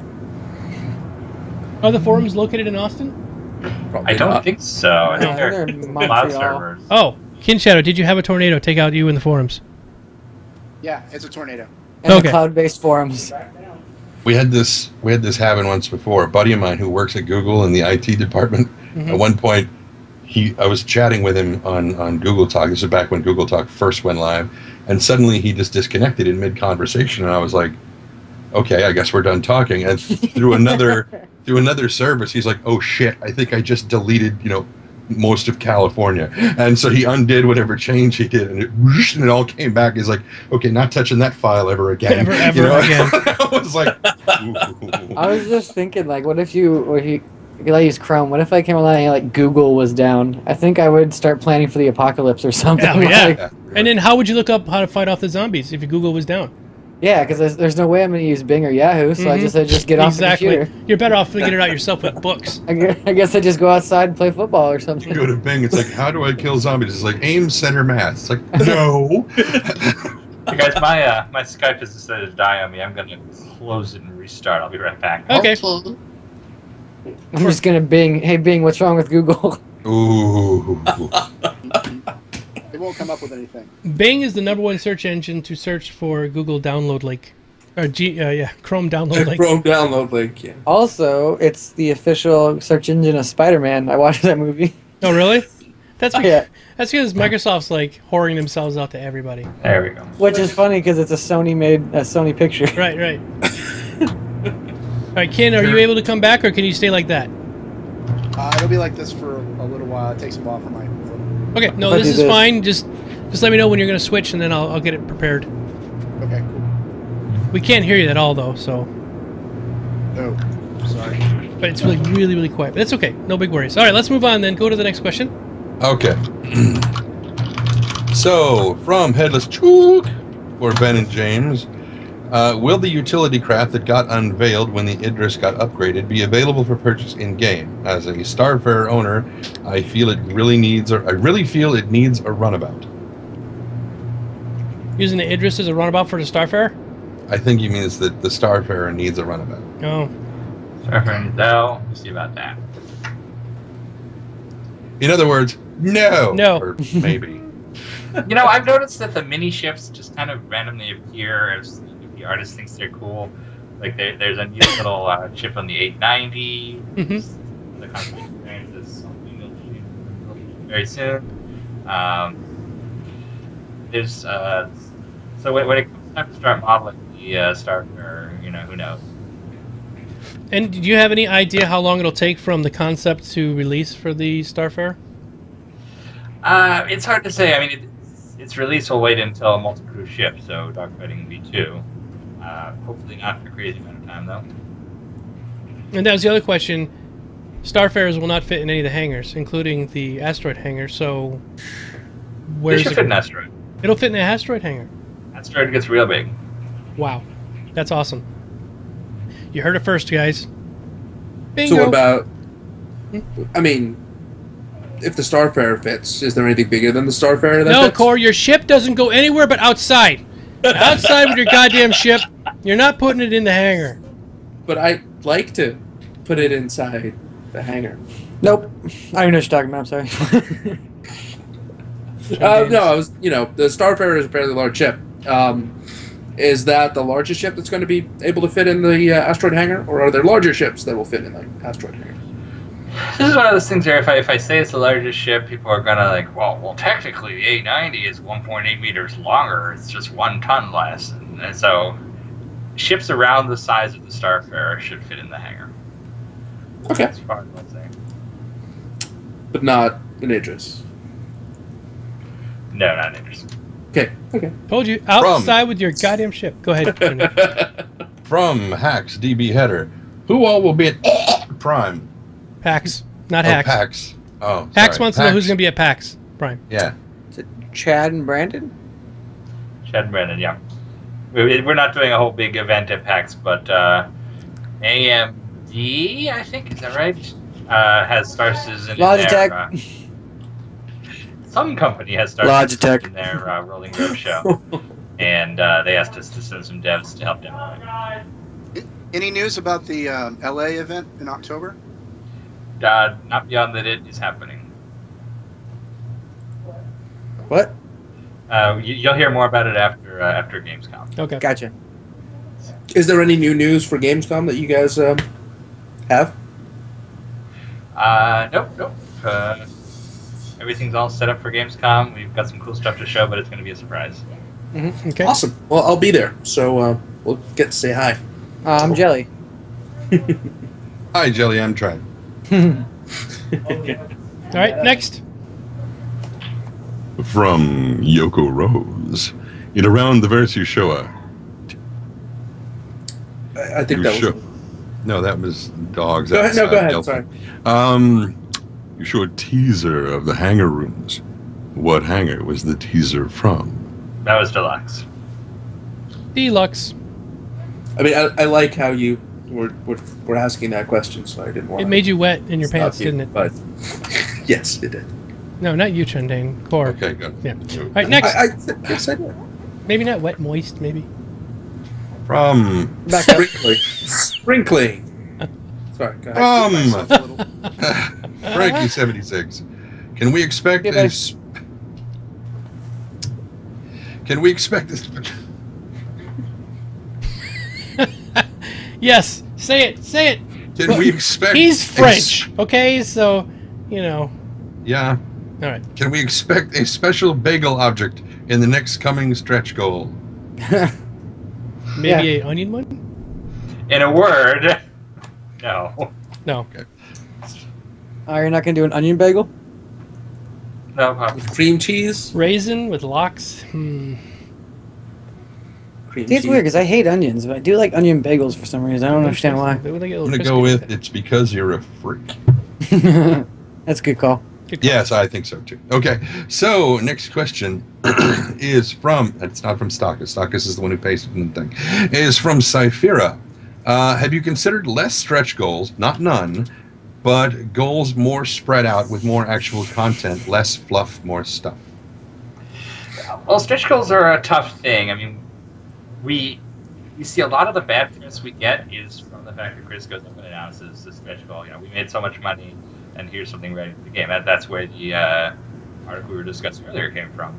Are the forums located in Austin? Probably I don't not. think so. I think they're they're in cloud Montreal. servers. Oh, Kinshadow, did you have a tornado take out you in the forums? Yeah, it's a tornado. And Okay. the cloud-based forums. We had this happen once before. A buddy of mine who works at Google in the IT department. Mm-hmm. At one point, I was chatting with him on Google Talk. This is back when Google Talk first went live, and suddenly he just disconnected in mid-conversation, and I was like, "Okay, I guess we're done talking." And through another service, he's like, "Oh shit! I think I just deleted most of California." And so he undid whatever change he did, and it all came back. He's like, "Okay, not touching that file ever again." Ever again. I was like, I was just thinking, like, what if I use Chrome? What if I came along and like Google was down? I think I would start planning for the apocalypse or something. Oh, yeah. Like, And then how would you look up how to fight off the zombies if your Google was down? yeah, because there's no way I'm going to use Bing or Yahoo, so I just get off the computer. You're better off figuring it out yourself with books. I guess I just go outside and play football or something. go to Bing. It's like, how do I kill zombies? It's like aim, center, math. It's like, no. Hey guys, my Skype has decided to die on me. I'm gonna close it and restart. I'll be right back. Okay. I'm just going to Bing, hey Bing, what's wrong with Google? Ooh. It won't come up with anything. Bing is the #1 search engine to search for Google download link. Or Chrome download link. Chrome download link, yeah. Also, it's the official search engine of Spider-Man. I watched that movie. Oh, really? That's that's because Microsoft's like whoring themselves out to everybody. There we go. Which is funny because it's a Sony picture. Right, right. All right, Ken, are you able to come back, or can you stay like that? It'll be like this for a little while. It takes a while for my phone. Okay, no, If I this do is this. fine. Just let me know when you're going to switch, and then I'll get it prepared. Okay, cool. We can't hear you at all, though, so. Oh, sorry. But it's really, really, really quiet. But it's okay. No big worries. All right, let's move on then. Go to the next question. Okay. So, from Headless Chook for Ben and James, will the utility craft that got unveiled when the Idris got upgraded be available for purchase in-game? As a Starfarer owner, I feel it needs a runabout. Using the Idris as a runabout for the Starfarer? I think he means that the Starfarer needs a runabout. Oh. Starfarer, no. We'll see about that. In other words, no. No. Or maybe. You know, I've noticed that the mini ships just kind of randomly appear as the artist thinks they're cool. Like there's a new little ship on the 890. Mm-hmm. The concept experience is something that'll be very soon. There's so when it comes time to start modeling the Starfarer, who knows. And do you have any idea how long it'll take from the concept to release for the Starfarer? It's hard to say. I mean, its release will wait until a multi-crew ship, so dogfighting V2. Hopefully not for a crazy amount of time, though. And that was the other question. Starfarers will not fit in any of the hangars, including the asteroid hangar, so They should fit an asteroid. It'll fit in the asteroid hangar. Asteroid gets real big. Wow. That's awesome. You heard it first, guys. Bingo. So what about... I mean, if the Starfarer fits, is there anything bigger than the Starfarer that No, fits? Core, your ship doesn't go anywhere but outside. Outside with your goddamn ship. You're not putting it in the hangar. But I'd like to put it inside the hangar. Nope. I don't know what you're talking about. I'm sorry. No, I was, the Starfarer is a fairly large ship. Is that the largest ship that's going to be able to fit in the asteroid hangar, or are there larger ships that will fit in the asteroid hangar? This is one of those things where if I say it's the largest ship, people are gonna like, well, technically the 890 is 1.8 meters longer. It's just 1 ton less, and so ships around the size of the Starfarer should fit in the hangar. Okay. As far as I'm saying. But not an Idris. No, not interesting. Okay. Told you, outside with your goddamn ship. Go ahead. From Hacks DB Header, who all will be at Prime? PAX, not Hacks. PAX. Oh, Hacks sorry. wants to know who's going to be at PAX Prime. Yeah. Is it Chad and Brandon? Chad and Brandon, yeah. We're not doing a whole big event at PAX, but AMD, I think, is that right? Has Star Citizen Logitech. in their... some company has Star Logitech. Citizen in their Rolling Grove show. And they asked us to send some devs to help demo it. Any news about the LA event in October? Not beyond that it is happening. What? You'll hear more about it after Gamescom. Okay. Gotcha. Is there any new news for Gamescom that you guys have? Nope. Everything's all set up for Gamescom. We've got some cool stuff to show, but it's going to be a surprise. Mm-hmm. Okay. Awesome. Well, I'll be there, so we'll get to say hi. I'm Jelly. Hi, Jelly. I'm trying. All right, next. From Yoko Rose, in around the Versu Showa. I think that was... No, that was dogs. Go ahead. No, go ahead. Yelping. Sorry. You show a teaser of the hangar rooms. What hangar was the teaser from? That was Deluxe. Deluxe. I mean, I like how you were asking that question, so I didn't want. It made you wet in your stop pants, you, didn't it? But yes, it did. No, not you, Chundane. Core. Okay, good. Yeah. All right, next. Yes, I did. Maybe not wet, moist, maybe. From Sprinkling. Sorry, go ahead. Frankie76. Can we expect Yeah, this? Can we expect this? Yes, say it. Can we expect? He's French, okay? So, Yeah. All right. Can we expect a special bagel object in the next coming stretch goal? Maybe an onion one? In a word, no. No. Okay. Oh, you're not gonna do an onion bagel? No problem. With cream cheese? Raisin with lox? Cream See, it's cheese. weird because I hate onions, but I do like onion bagels for some reason. I don't understand why. I'm going to go with it's because you're a freak. That's a good call. Good call. Yes, I think so too. Okay, so next question is from, it's not from StarCast. StarCast is the one who pasted the thing. Is from Cyphera. Have you considered less stretch goals, not none, but goals more spread out with more actual content, less fluff, more stuff? Well, stretch goals are a tough thing. I mean, we see a lot of the bad press we get is from the fact that Chris goes up and announces the stretch goal. You know, we made so much money, and here's something ready for the game. That's where the article we were discussing earlier came from.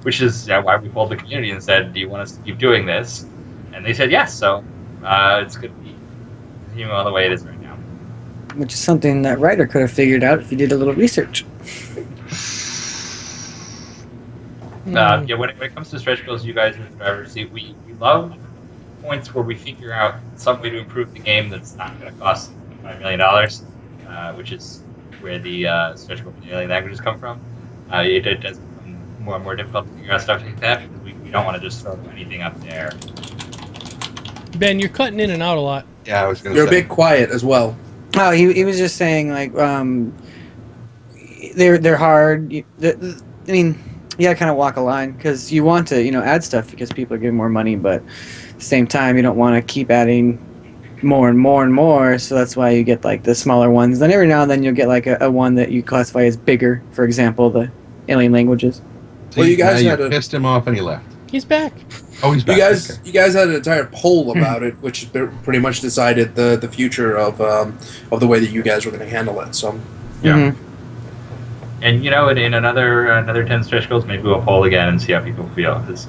Which is why we polled the community and said, do you want us to keep doing this? And they said yes, so it's going to be all the way it is right now. Which is something that writer could have figured out if he did a little research. When it comes to stretch goals, you guys in the driver's seat, we love points where we figure out some way to improve the game that's not going to cost $5 million, which is where the stretch goal alien languages come from. It does become more and more difficult to figure out stuff like that because we don't want to just throw anything up there. Ben, you're cutting in and out a lot. Yeah, I was going to You're say. a bit quiet as well. Oh, he was just saying like they're hard. I mean, you gotta kind of walk a line because you want to add stuff because people are getting more money, but at the same time you don't want to keep adding more and more and more. So that's why you get like the smaller ones. Then every now and then you'll get like a one that you classify as bigger. For example, the alien languages. Well, you guys had pissed him off and he left. He's back. Oh, he's back. You guys had an entire poll about it, which pretty much decided the future of the way that you guys were going to handle it. So Yeah. Mhm. And in another 10 stretch goals, maybe we'll poll again and see how people feel. Because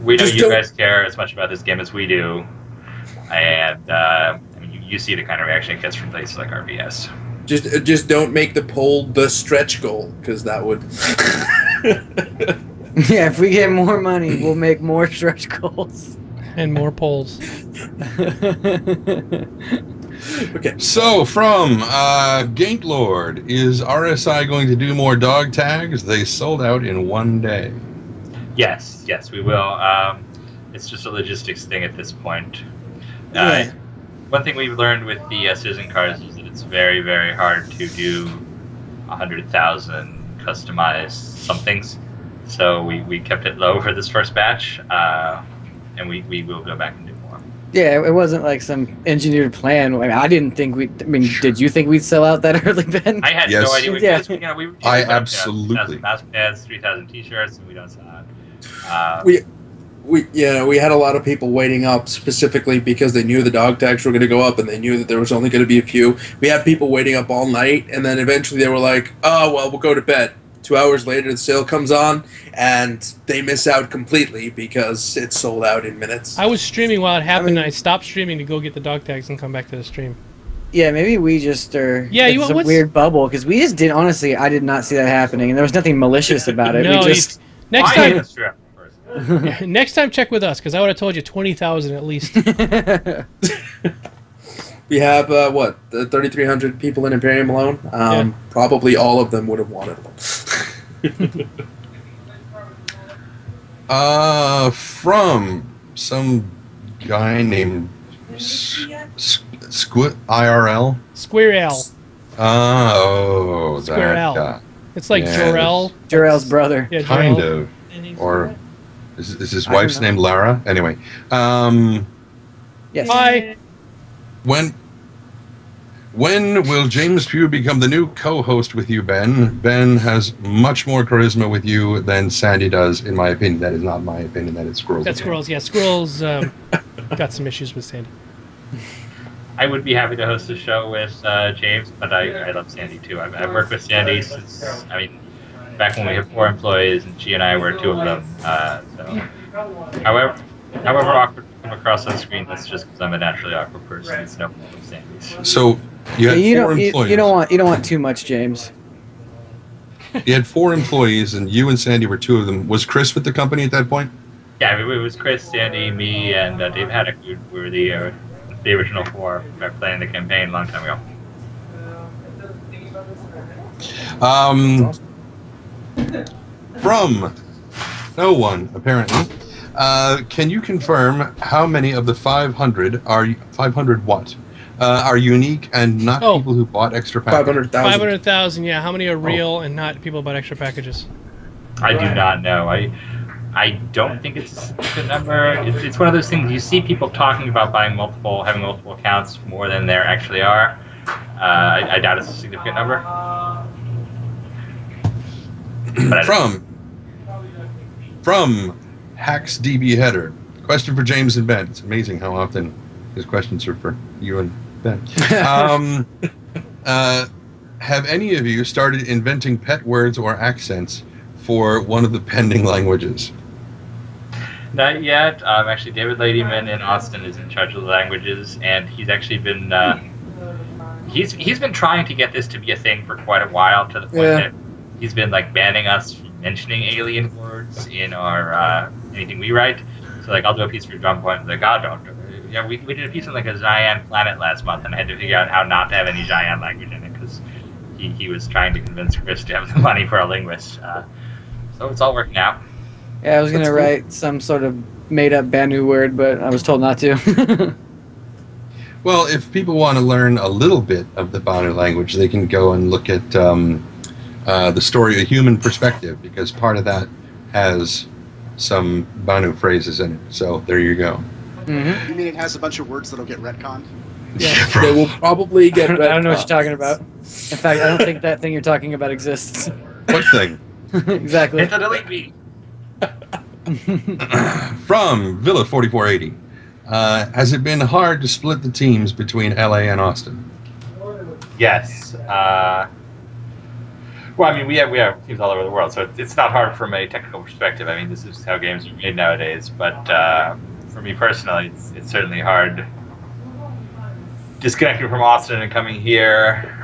we know Just you don't- guys care as much about this game as we do, and I mean, you see the kind of reaction it gets from places like RBS. just don't make the poll the stretch goal because that would. Yeah, if we get more money, we'll make more stretch goals. And more polls. Okay. So, from Gaintlord, is RSI going to do more dog tags? They sold out in one day. Yes, we will. It's just a logistics thing at this point. Yeah. One thing we've learned with the citizen cars is that it's very, very hard to do 100,000 customized somethings. So we kept it low for this first batch, and we will go back and do more. Yeah, it wasn't like some engineered plan. I mean, I didn't think we. I mean, did you think we'd sell out that early, Ben? I had Yes. no idea. Yeah. We were I like, absolutely- 1,000 mouse pads, 3,000 t-shirts, and we don't sell out. We had a lot of people waiting up specifically because they knew the dog tags were going to go up and they knew that there was only going to be a few. We had people waiting up all night, and then eventually they were like, "Oh well, we'll go to bed." 2 hours later, the sale comes on, and they miss out completely because it's sold out in minutes. I was streaming while it happened, and I stopped streaming to go get the dog tags and come back to the stream. Yeah, maybe we just are. Yeah, it's a weird bubble because we just did. Honestly, I did not see that happening, and there was nothing malicious about it. No, we just. next I time, that's true. First. next time, check with us because I would have told you 20,000 at least. We have, the 3,300 people in Imperium alone. Yeah. Probably all of them would have wanted one. From some guy named Squid IRL. Square L. Oh, that Square L. guy. It's like Yes. Jor-El. Jor-El's brother. Yeah, Kind Jor-El. of. Or is his I don't wife's know. name Lara? Anyway, Yes. Hi. when will James Pugh become the new co-host with you, Ben? Ben has much more charisma with you than Sandy does, in my opinion. That is not my opinion. That is Squirrel's. That's opinion. Squirrels. Yeah, Squirrels got some issues with Sandy. I would be happy to host a show with James, but I love Sandy too. I've worked with Sandy since, back when we had 4 employees, and she and I were 2 of them. However awkward we come across on screen, that's just because I'm a naturally awkward person. It's no problem with Sandy's. So you had you 4 don't. employees. You don't want too much, James. You had 4 employees, and you and Sandy were 2 of them. Was Chris with the company at that point? Yeah, it was Chris, Sandy, me, and Dave Haddock. We were the original 4 playing the campaign a long time ago. From no one, apparently. Can you confirm how many of the 500 what? Are unique and not people who bought extra packages? 500,000. 500,000, yeah. How many are real and not people who bought extra packages? I do not know. I don't think it's a significant number. It's one of those things you see people talking about having multiple accounts more than there actually are. I doubt it's a significant number. But from Hacks DB Header. Question for James and Ben. It's amazing how often his questions are for you and Ben. Have any of you started inventing pet words or accents for one of the pending languages? Not yet. Actually, David Ladyman in Austin is in charge of the languages, and he's actually been he's been trying to get this to be a thing for quite a while, to the point that he's been like banning us from mentioning alien words in our anything we write. So like I'll do a piece for Drum Point, and like, God, don't. Yeah, we did a piece on like a Xi'an planet last month, and I had to figure out how not to have any Xi'an language in it because he was trying to convince Chris to have the money for a linguist. So it's all working out. Yeah, I was going to write some sort of made-up Banu word, but I was told not to. Well, if people want to learn a little bit of the Banu language, they can go and look at the story, A Human Perspective, because part of that has some Banu phrases in it. So there you go. Mm-hmm. You mean it has a bunch of words that'll get retconned? Yeah, They will probably get I don't know what you're talking about. In fact, I don't think that thing you're talking about exists. What thing? Exactly. Hit the delete me. From Villa 4480. Has it been hard to split the teams between LA and Austin? Yes. Well, I mean, we have teams all over the world, so it's not hard from a technical perspective. I mean, this is how games are made nowadays. But for me personally, it's certainly hard disconnecting from Austin and coming here.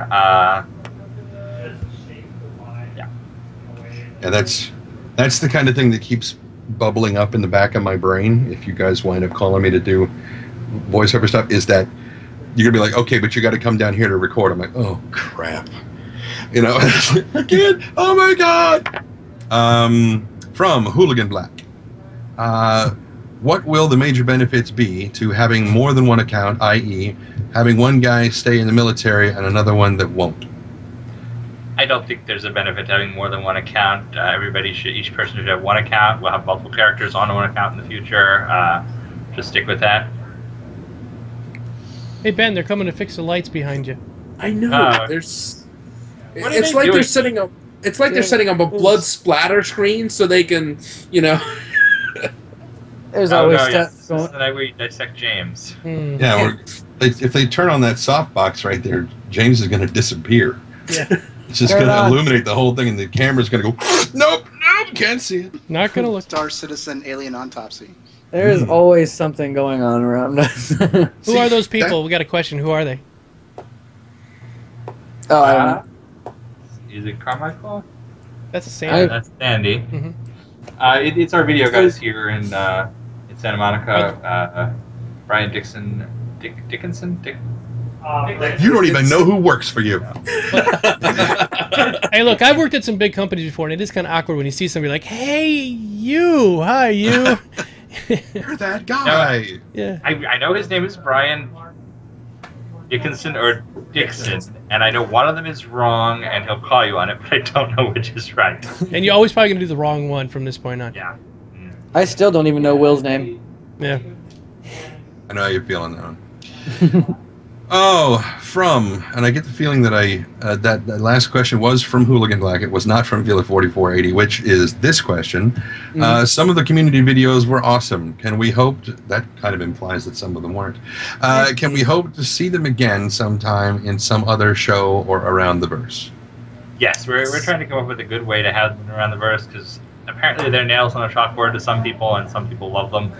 Yeah, that's the kind of thing that keeps bubbling up in the back of my brain. If you guys wind up calling me to do voiceover stuff, is that you're gonna be like, okay, but you got to come down here to record. I'm like, oh crap, you know, again. Oh my god. From Hooligan Black, what will the major benefits be to having more than one account, i.e., having one guy stay in the military and another one that won't? I don't think there's a benefit to having more than one account. Each person should have one account. We'll have multiple characters on one account in the future. Just stick with that. Hey Ben, they're coming to fix the lights behind you. I know. It's like they're setting up. It's like they're setting up a blood splatter screen so they can, you know. There's always stuff This is going. the night where you dissect James. Yeah, if they turn on that softbox right there, James is going to disappear. Yeah. It's just going to illuminate the whole thing, and the camera's going to go, nope, can't see it. Not gonna look. Star Citizen Alien Autopsy. There is always something going on around us. Who are those people? We got a question. Who are they? Oh, I don't know. Is it Carmichael? That's a Sandy. That's Sandy. Mhm. It's our video guys here in Santa Monica. Brian Dickinson. You don't even know who works for you. Hey, look, I've worked at some big companies before, and it is kind of awkward when you see somebody like, "Hey, you, hi, you." You're that guy. Yeah. I know his name is Brian Dickinson or Dixon, and I know one of them is wrong, and he'll call you on it, but I don't know which is right. And you're always probably gonna do the wrong one from this point on. Yeah. I still don't even know Will's name. Yeah. I know how you're feeling that one. And I get the feeling that that last question was from Hooligan Black. It was not from Villa 4480, which is this question. Some of the community videos were awesome. Can we hope that kind of implies that some of them weren't? Can we hope to see them again sometime in some other show or around the verse? Yes, we're trying to come up with a good way to have them around the verse, because apparently they're nails on a chalkboard to some people, and some people love them.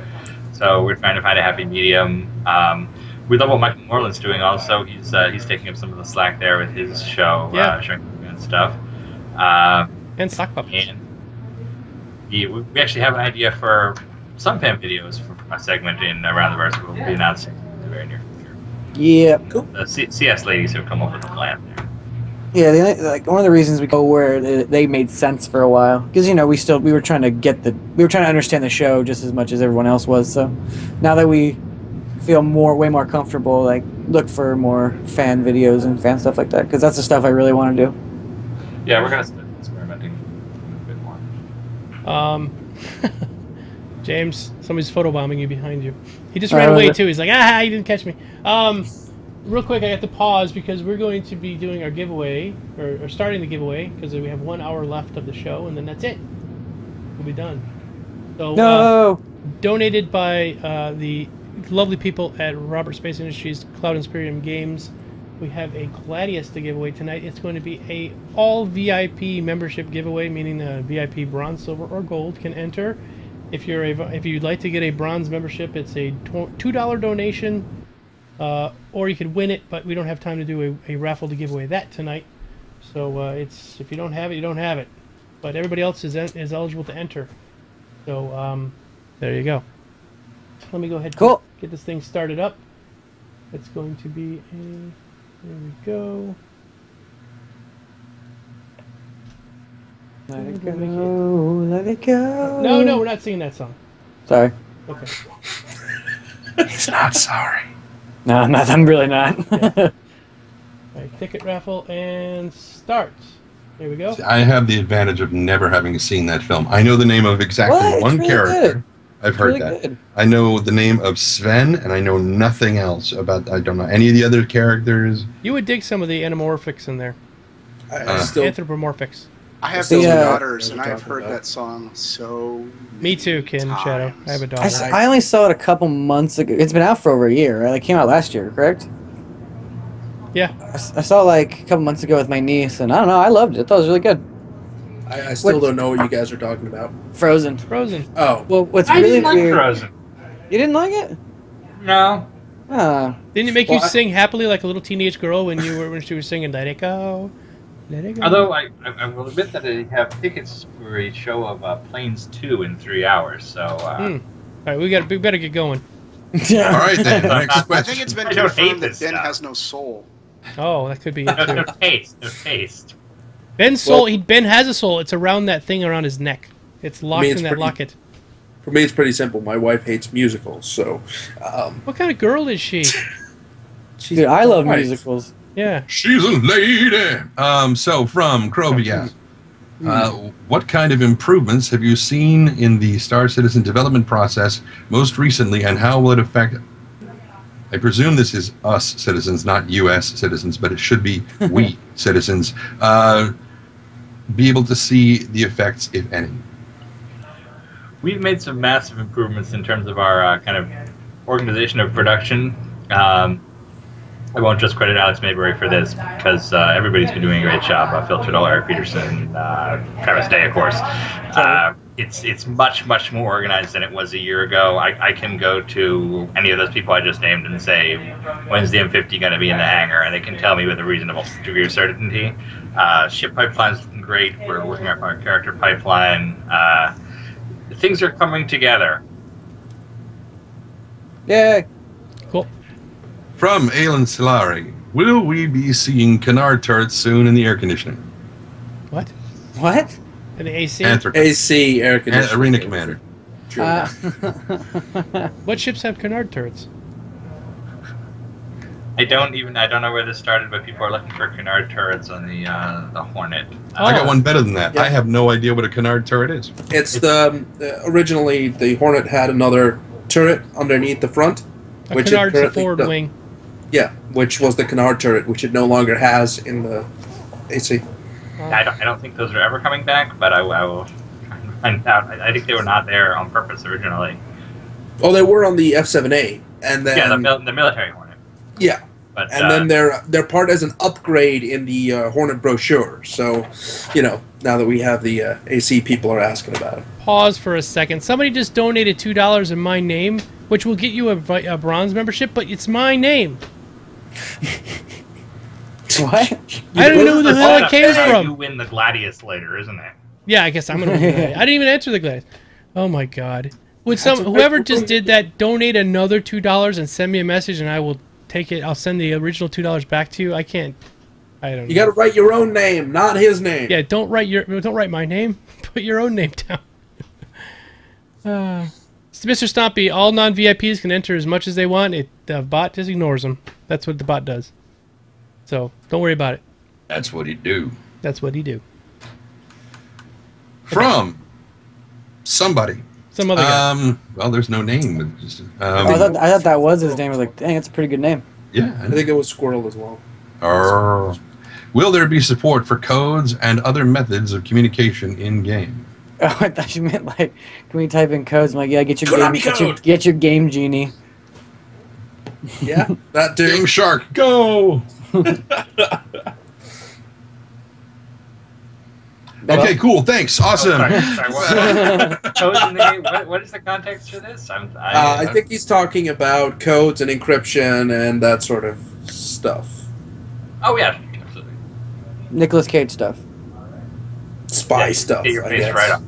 So we're trying to find a happy medium. We love what Michael Moreland's doing also. He's taking up some of the slack there with his show, Yeah. showing and stuff. And sock puppets. And we actually have an idea for some fan videos for a segment in Around the Verse. We'll be announcing in the very near future. Yeah. Cool. The CS ladies have come up with a plan there. Yeah, like one of the reasons we go where they made sense for a while, because we were trying to understand the show just as much as everyone else was. So now that we feel way more comfortable, like look for more fan videos and fan stuff like that, because that's the stuff I really want to do. Yeah, we're gonna start experimenting a bit more. James, somebody's photobombing you behind you. He just ran away too. He's like, you didn't catch me. Real quick, I have to pause because we're going to be doing our giveaway, or starting the giveaway, because we have 1 hour left of the show, and then that's it. We'll be done. So, donated by the lovely people at Robert Space Industries Cloud Inspirium Games, we have a Gladius to give away tonight. It's going to be a all VIP membership giveaway, meaning the VIP bronze, silver, or gold can enter. If you'd like to get a bronze membership, it's a $2 donation. Or you could win it, but we don't have time to do a raffle to give away that tonight. So it's if you don't have it, you don't have it. But everybody else is eligible to enter. So there you go. Let me go ahead and get this thing started up. It's going to be there we go. Let it go, let it go. No, we're not singing that song. Sorry. Okay. He's not sorry. No, I'm really not. Yeah. All right, ticket raffle and start. Here we go. I have the advantage of never having seen that film. I know the name of exactly one character. Good. I've heard really that. Good. I know the name of Sven, and I know nothing else about. I don't know any of the other characters. You would dig some of the anamorphics in there. Anthropomorphics. I have two daughters, and I've heard that song so. Me too, Kinshadow. I have a daughter. I only saw it a couple months ago. It's been out for over a year, right? It came out last year, correct? Yeah. I saw it like a couple months ago with my niece, and I don't know. I loved it. I thought it was really good. I still don't know what you guys are talking about. Frozen. Oh. Well, what's I really didn't like weird? Frozen. You didn't like it? No. Didn't it make you sing happily like a little teenage girl when she was singing "Let It Go"? Let it go. Although I will admit that I have tickets for a show of Planes 2 in 3 hours, so. All right, we better get going. All right then. Next question. I think it's been confirmed that Ben has no soul. Oh, that could be it too. No taste. Ben's soul. Ben has a soul. It's around that thing around his neck. It's locked in that locket. For me, it's pretty simple. My wife hates musicals, so. What kind of girl is she? Dude, I love musicals. Yeah. She's a lady. So from Krobiak, what kind of improvements have you seen in the Star Citizen development process most recently, and how will it affect? I presume this is us citizens, not U.S. citizens, but it should be we citizens. Be able to see the effects, if any. We've made some massive improvements in terms of our kind of organization of production. I won't just credit Alex Mayberry for this because everybody's been doing a great job. Phil Triddle, Eric Peterson, Travis Day, of course. It's much more organized than it was a year ago. I can go to any of those people I just named and say, when's the M50 going to be in the hangar? And they can tell me with a reasonable degree of certainty. Ship pipeline's looking great. We're working on our character pipeline. Things are coming together. Yay. Cool. From Alan Solari, will we be seeing canard turrets soon in the air conditioning? What? In the AC? AC air conditioning. Arena Commander. What ships have canard turrets? I don't know where this started, but people are looking for canard turrets on the Hornet. I got one better than that. Yeah. I have no idea what a canard turret is. It's originally the Hornet had another turret underneath the front. A canard's the forward wing. Yeah, which was the canard turret, which it no longer has in the AC. I don't think those are ever coming back, but I will try and find out. I think they were not there on purpose originally. Oh, they were on the F7A, and then the military Hornet. Yeah, but then they're part as an upgrade in the Hornet brochure. So, now that we have the AC, people are asking about it. Pause for a second. Somebody just donated $2 in my name, which will get you a bronze membership, but it's my name. What? I don't know who the hell it came from. You win the Gladius later, isn't it? Yeah, I guess I'm gonna. I didn't even answer the glass. Oh my god! Would whoever just did that donate another $2 and send me a message, and I will take it. I'll send the original $2 back to you. I can't. I don't know. You got to write your own name, not his name. Yeah, don't write my name. Put your own name down. Mr. Stompy, all non-VIPs can enter as much as they want. The bot just ignores them. That's what the bot does. So don't worry about it. That's what he do. That's what he do. From somebody. Some other guy. Well, there's no name. I thought that was his name. I was like, dang, it's a pretty good name. Yeah. I think it was Squirrel as well. Will there be support for codes and other methods of communication in game? Oh, I thought you meant like, can we type in codes? I'm like, yeah, get your Konami get your game genie. Yeah, that too. Game Shark, go! Okay, cool. Thanks. Awesome. Sorry, codes in the game. What is the context for this? I think he's talking about codes and encryption and that sort of stuff. Oh yeah, absolutely. Nicolas Cage stuff. Spy stuff. Get your I face guess. right up.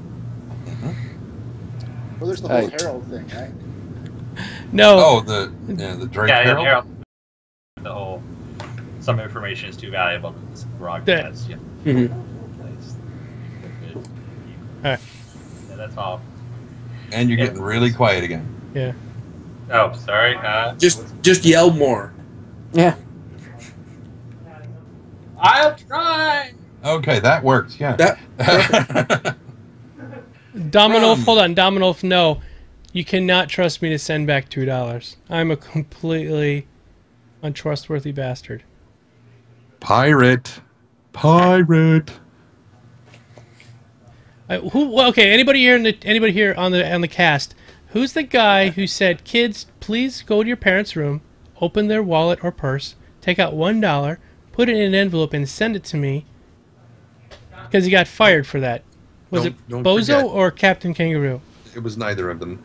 Well, there's the whole Herald thing, right? No. Oh, the Drake Herald? Herald. The whole some information is too valuable to this broadcast. Yeah. Mm-hmm. Alright. Yeah, that's all. And you're getting really quiet again. Yeah. Oh, sorry. Just yell more. Yeah. I'll try. Okay, that worked. Yeah. Dominolf, hold on. Dominolf, no. You cannot trust me to send back $2. I'm a completely untrustworthy bastard. Pirate. Okay, anybody here on the cast, who's the guy who said, "Kids, please go to your parents' room, open their wallet or purse, take out $1, put it in an envelope and send it to me," because he got fired for that. Was it Bozo forget. or Captain Kangaroo? It was neither of them.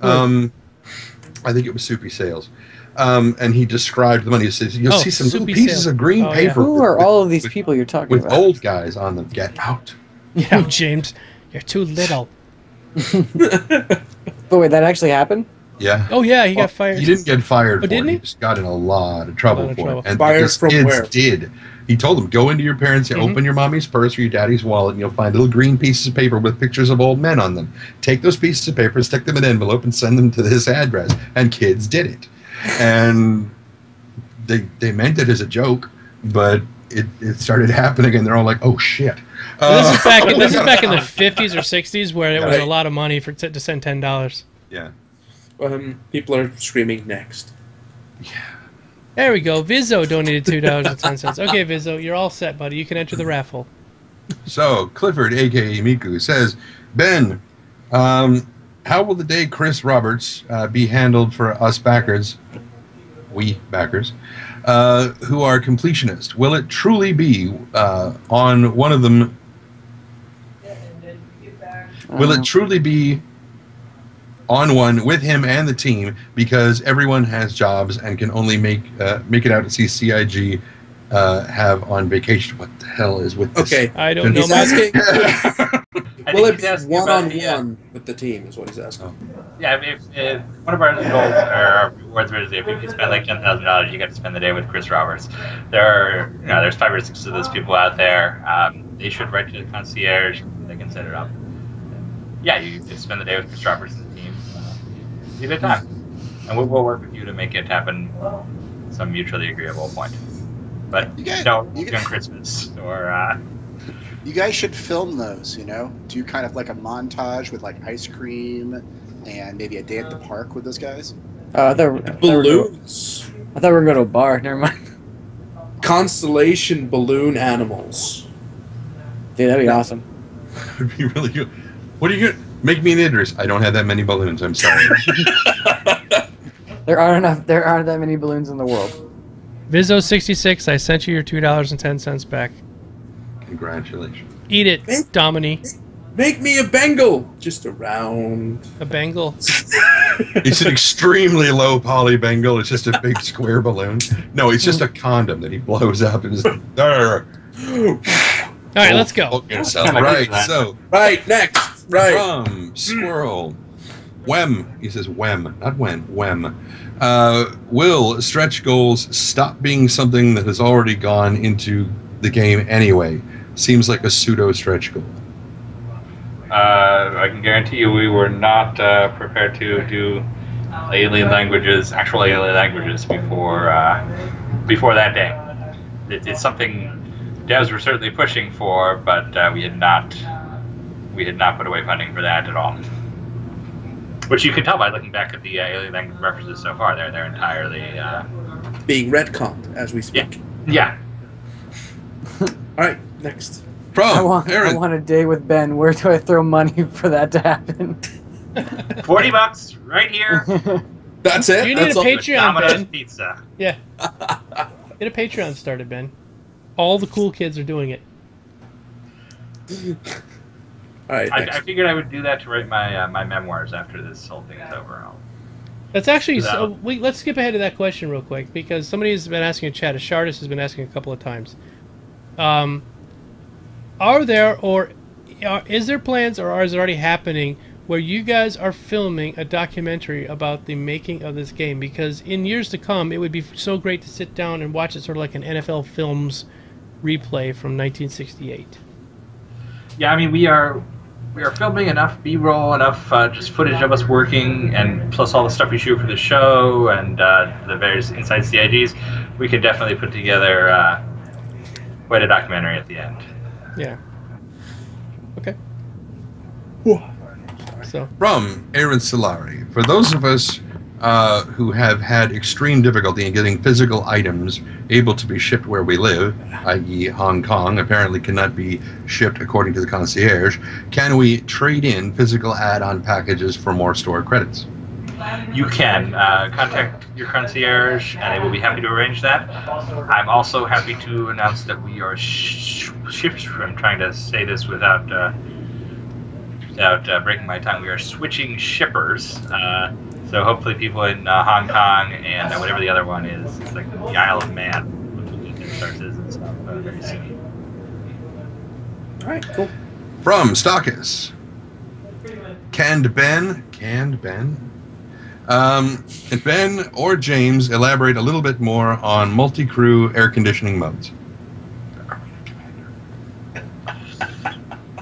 I think it was Soupy Sales. And he described the money. He says, you'll see some little pieces of green paper. Who are all of these people you're talking with about? old guys on them. Get out. Yeah, James, you're too little. But wait, that actually happened? Yeah. Oh yeah, he got fired. He didn't get fired for didn't it. he? He just got in a lot of trouble for it. And Fired because from kids where? did. He told them, go into your parents' open your mommy's purse or your daddy's wallet, and you'll find little green pieces of paper with pictures of old men on them. Take those pieces of paper, stick them in an envelope, and send them to this address. And kids did it. And they meant it as a joke, but it started happening, and they're all like, oh, shit. This is back in the 50s or 60s where it was a lot of money to send $10. Yeah. People are screaming next. Yeah. There we go. Vizzo donated $2.10. Okay, Vizzo, you're all set, buddy. You can enter the raffle. So, Clifford, a.k.a. Miku, says, Ben, how will the day Chris Roberts be handled for us backers, we backers, who are completionists? Will it truly be on one of them? Will it truly be on one with him and the team because everyone has jobs and can only make it out to see CIG have on vacation? What the hell is with this? Okay, I don't know. he's asking. Will it be asking one-on-one with the team? Is what he's asking. Yeah, if one of our goals or our rewards is if you spend like $10,000, you get to spend the day with Chris Roberts. There's 5 or 6 of those people out there. They should write to the concierge. They can set it up. Yeah, you just spend the day with Chris Roberts and the team. It's a good time, and we'll work with you to make it happen. Some mutually agreeable point. But don't on Christmas or. You guys should film those. Do kind of like a montage with like ice cream and maybe a day at the park with those guys. Balloons. I thought we were going to a bar. Never mind. Constellation balloon animals. Dude, that'd be awesome. That'd be really good. What are you going to make me an Idris? I don't have that many balloons. I'm sorry. There aren't that many balloons in the world. Vizzo66, I sent you your $2.10 back. Congratulations. Eat it, Domini. Make me a Bengal. Just a round. A Bengal. It's an extremely low poly Bengal. It's just a big square balloon. No, it's just a condom that he blows up and just. All right, let's go. Book yourself. Kinda like Right, that. so Right, next. Right. from Squirrel. Wem. He says Wem, not when. Wem. Will stretch goals stop being something that has already gone into the game anyway? Seems like a pseudo stretch goal. I can guarantee you we were not prepared to do actual alien languages before that day. It's something devs were certainly pushing for, but we had not put away funding for that at all. Which you can tell by looking back at the alien language references so far. They're entirely Being retconned as we speak. yeah. All right, next. I From want Aaron. a day with Ben. Where do I throw money for that to happen? $40 right here. That's it. You need That's a all. Patreon, Domino's Ben. Pizza. Yeah. Get a Patreon started, Ben. All the cool kids are doing it. All right, I next. figured I would do that to write my my memoirs after this whole thing is over. That's actually No. let's skip ahead to that question real quick because somebody has been asking in chat. Shardis has been asking a couple of times. Is there plans or is it already happening where you guys are filming a documentary about the making of this game? Because in years to come, it would be so great to sit down and watch it sort of like an NFL Films replay from 1968. Yeah, I mean we are filming enough B-roll, enough just footage of us working, and plus all the stuff we shoot for the show and the various inside CIGs. We could definitely put together quite a documentary at the end. Yeah. Okay. So. From Aaron Solari. For those of us who have had extreme difficulty in getting physical items able to be shipped where we live, i.e. Hong Kong, apparently cannot be shipped according to the concierge, can we trade in physical add-on packages for more store credits? You can contact your concierge, and they will be happy to arrange that. I'm also happy to announce that we are I'm trying to say this without breaking my tongue. We are switching shippers. So hopefully people in Hong Kong and whatever the other one is, it's like the Isle of Man, and stuff very soon. All right, cool. From Stockus. Can Ben, can Ben or James elaborate a little bit more on multi-crew air conditioning modes?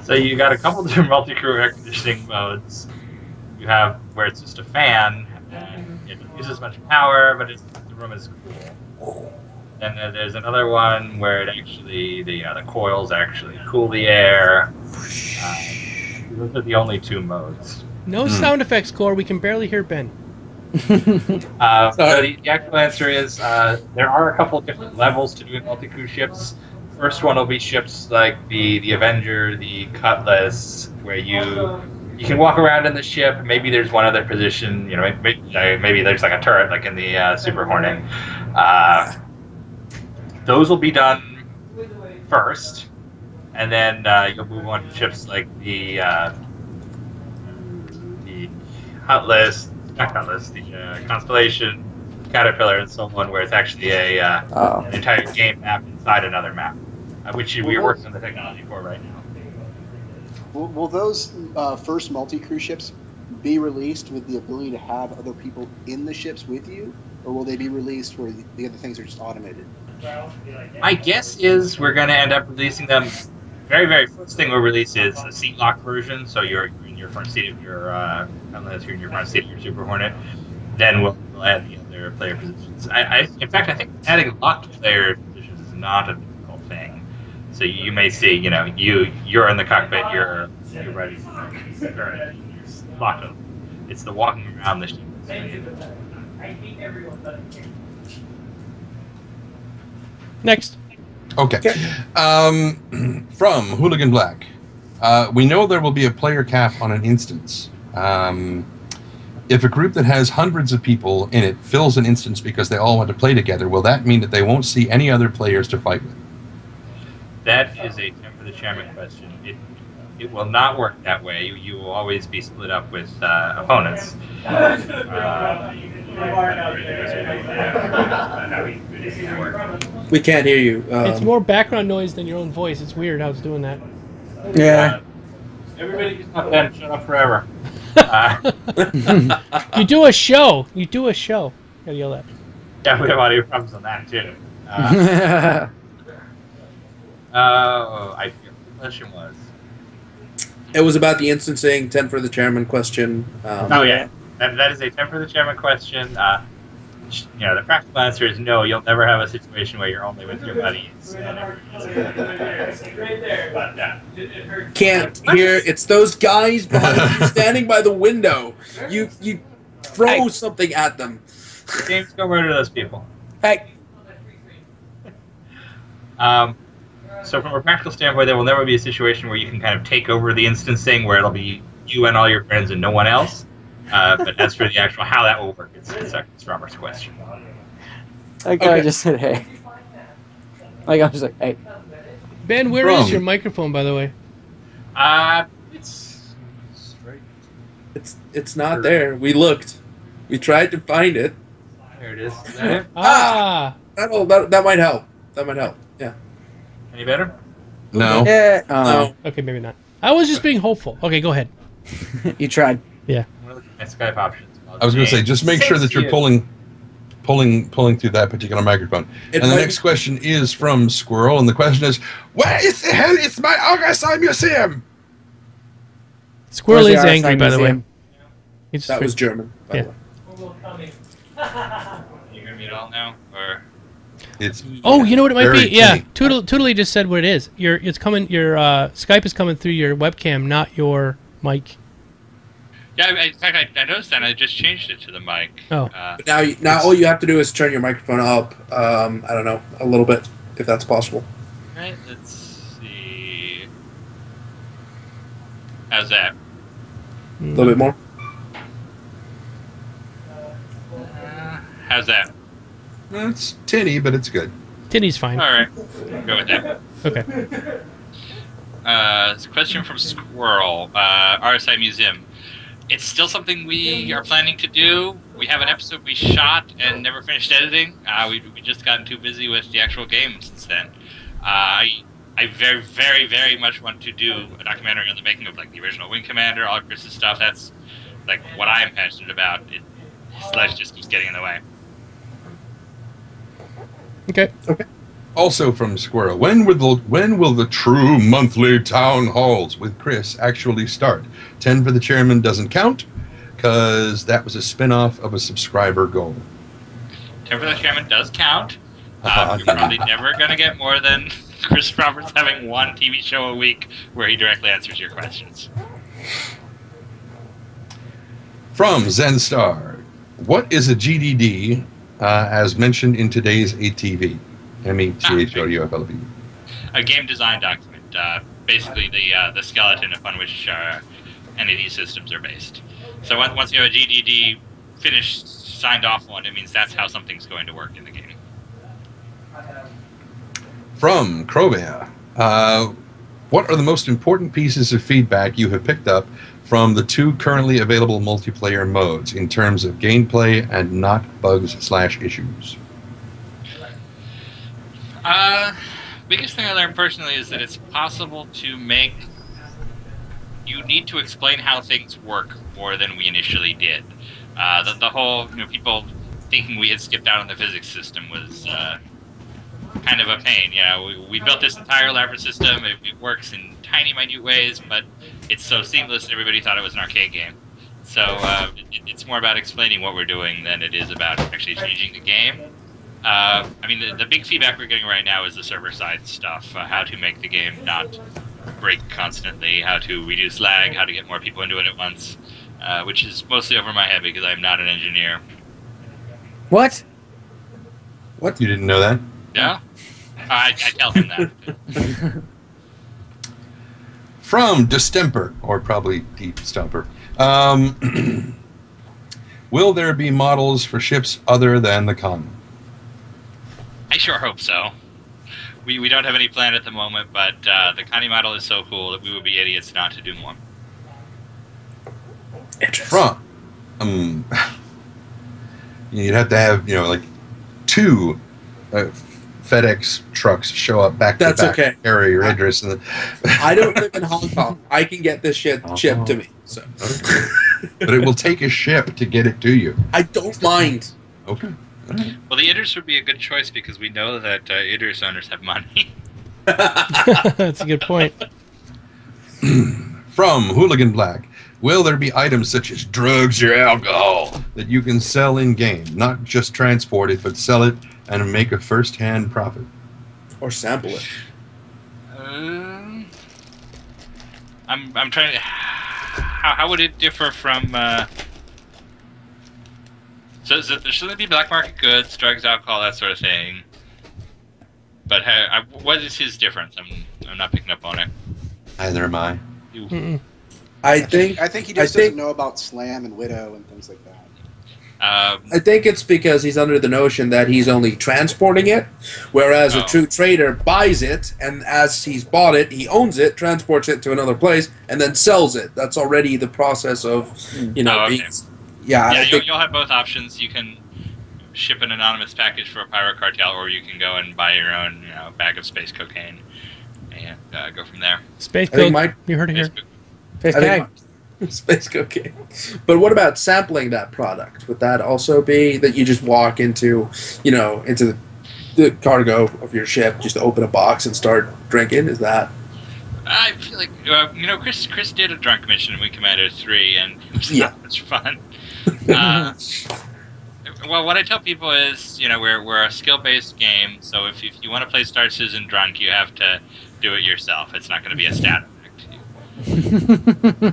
So you got a couple different multi-crew air conditioning modes. You have where it's just a fan, and it doesn't use as much power, but the room is cool. And then there's another one where it actually the coils actually cool the air. Those are the only two modes. No sound effects, Core. We can barely hear Ben. So the actual answer is there are a couple of different levels to doing multi-crew ships. First one will be ships like the Avenger, the Cutlass, where you can walk around in the ship. Maybe there's one other position. You know, maybe there's like a turret, like in the Super Hornet. Those will be done first, and then you'll move on to ships like the Cutlass, not Cutlass, the Constellation, Caterpillar, and so on, where it's actually an entire game map inside another map, which we are working on the technology for right now. Will those first multi-crew ships be released with the ability to have other people in the ships with you, or will they be released where the other things are just automated? My guess is we're going to end up releasing them. Very first thing we'll release is a seat lock version, so you're in your front seat of your unless you're in your front seat of your Super Hornet. Then we'll add the other player positions. In fact, I think adding locked player positions is not a difficult thing. So you may see, you're in the cockpit, you're ready, you're locked up. It's the walking around the ship. Next. Okay. From Hooligan Black. We know there will be a player cap on an instance. If a group that has hundreds of people in it fills an instance because they all want to play together, will that mean that they won't see any other players to fight with? That is a Tim for the Chairman question. It will not work that way. You will always be split up with opponents. We can't hear you. It's more background noise than your own voice. It's weird how it's doing that. Yeah. Everybody gets up and shut up forever. You do a show. You do a show. Gotta yell that. Yeah, we have audio problems on that too. I forget what the question was. It was about the instancing, 10 for the chairman question. Oh yeah, that is a 10 for the chairman question. The practical answer is no. You'll never have a situation where you're only with your buddies. Can't hear. It's those guys behind you standing by the window. You throw something at them. James, go murder those people. Hey. So from a practical standpoint, there will never be a situation where you can kind of take over the instancing where it'll be you and all your friends and no one else. But as for the actual how that will work, it's Robert's question. Like I just said, hey. Like I'm just like, hey. Ben, where is your microphone, by the way? It's straight. It's not there. We looked. We tried to find it. There it is. Is that it? That might help. That might help. Yeah. Any better? No. Yeah. No. Okay, maybe not. I was just being hopeful. Okay, go ahead. You tried. Yeah. I'm looking at Skype options. I was going to say, just make sure that you're pulling through that particular microphone. And the next question is from Squirrel, and the question is, where is the hell is my RSI museum? Squirrel Where's is the angry, RSI by the way. museum? That was German, by the way. You hear me at all now? Or It's Oh, you know what it might very be? Yeah, tinny. Tootly just said what it is. Your Skype is coming through your webcam, not your mic. yeah, in fact, I noticed that. And I just changed it to the mic. Oh. But now all you have to do is turn your microphone up. I don't know, a little bit, if that's possible. Right. Let's see. How's that? A little bit more. How's that? It's tinny, but it's good. Tinny's fine. All right. Go with that. Okay. It's a question from Squirrel, RSI Museum. It's still something we are planning to do. We have an episode we shot and never finished editing. We just gotten too busy with the actual game since then. I very, very, very much want to do a documentary on the making of like the original Wing Commander, all of Chris's stuff. That's like what I am passionate about. His life just keeps getting in the way. Okay. Also from Squirrel, when will the true monthly town halls with Chris actually start? 10 for the chairman doesn't count, because that was a spin-off of a subscriber goal. 10 for the chairman does count. You're probably never going to get more than Chris Roberts having one TV show a week where he directly answers your questions. From Zenstar, what is a GDD as mentioned in today's ATV? METHODOFLV. A game design document, basically the skeleton upon which any of these systems are based. So once you have a GDD finished, signed off one, it means that's how something's going to work in the game. From Crowbear, what are the most important pieces of feedback you have picked up from the 2 currently available multiplayer modes in terms of gameplay and not bugs/issues? Biggest thing I learned personally is that it's possible to make... You need to explain how things work more than we initially did. The whole, people thinking we had skipped out on the physics system was kind of a pain. We built this entire elaborate system. It works in tiny, minute ways, but it's so seamless that everybody thought it was an arcade game. So it's more about explaining what we're doing than it is about actually changing the game. The big feedback we're getting right now is the server-side stuff, how to make the game not break constantly, how to reduce lag, how to get more people into it at once, which is mostly over my head because I'm not an engineer. What? What? You didn't know that? No? I tell him that. From Distemper, or probably Deep Stumper, will there be models for ships other than the Con? I sure hope so. We don't have any plan at the moment, but the Connie model is so cool that we would be idiots not to do more. You'd have to have, like 2 FedEx trucks show up back to That's back, okay. carry your address. And I don't live in Hong Kong. I can get this shit shipped to me. So, okay. But it will take a ship to get it to you. I don't mind. Okay. Well, the Idris would be a good choice because we know that Idris owners have money. That's a good point. From Hooligan Black, will there be items such as drugs or alcohol that you can sell in-game? Not just transport it, but sell it and make a first-hand profit. Or sample it. I'm trying to... How would it differ from... So there shouldn't be black market goods, drugs, alcohol, that sort of thing. But what is his difference? I'm not picking up on it. Neither am I. I think he just doesn't know about Slam and Widow and things like that. I think it's because he's under the notion that he's only transporting it, whereas a true trader buys it, and as he's bought it, he owns it, transports it to another place, and then sells it. That's already the process of, Okay. I think you'll have both options. You can ship an anonymous package for a pirate cartel, or you can go and buy your own bag of space cocaine and go from there. Space cocaine. You heard it here. Space cocaine. Space cocaine. But what about sampling that product? Would that also be that you just walk into the cargo of your ship, just open a box and start drinking? Is that? I feel like Chris did a drunk mission in Wing Commander 3, and it was not much fun. Well, what I tell people is, we're a skill-based game, so if you want to play Star Citizen drunk, you have to do it yourself. It's not going to be a stat effect.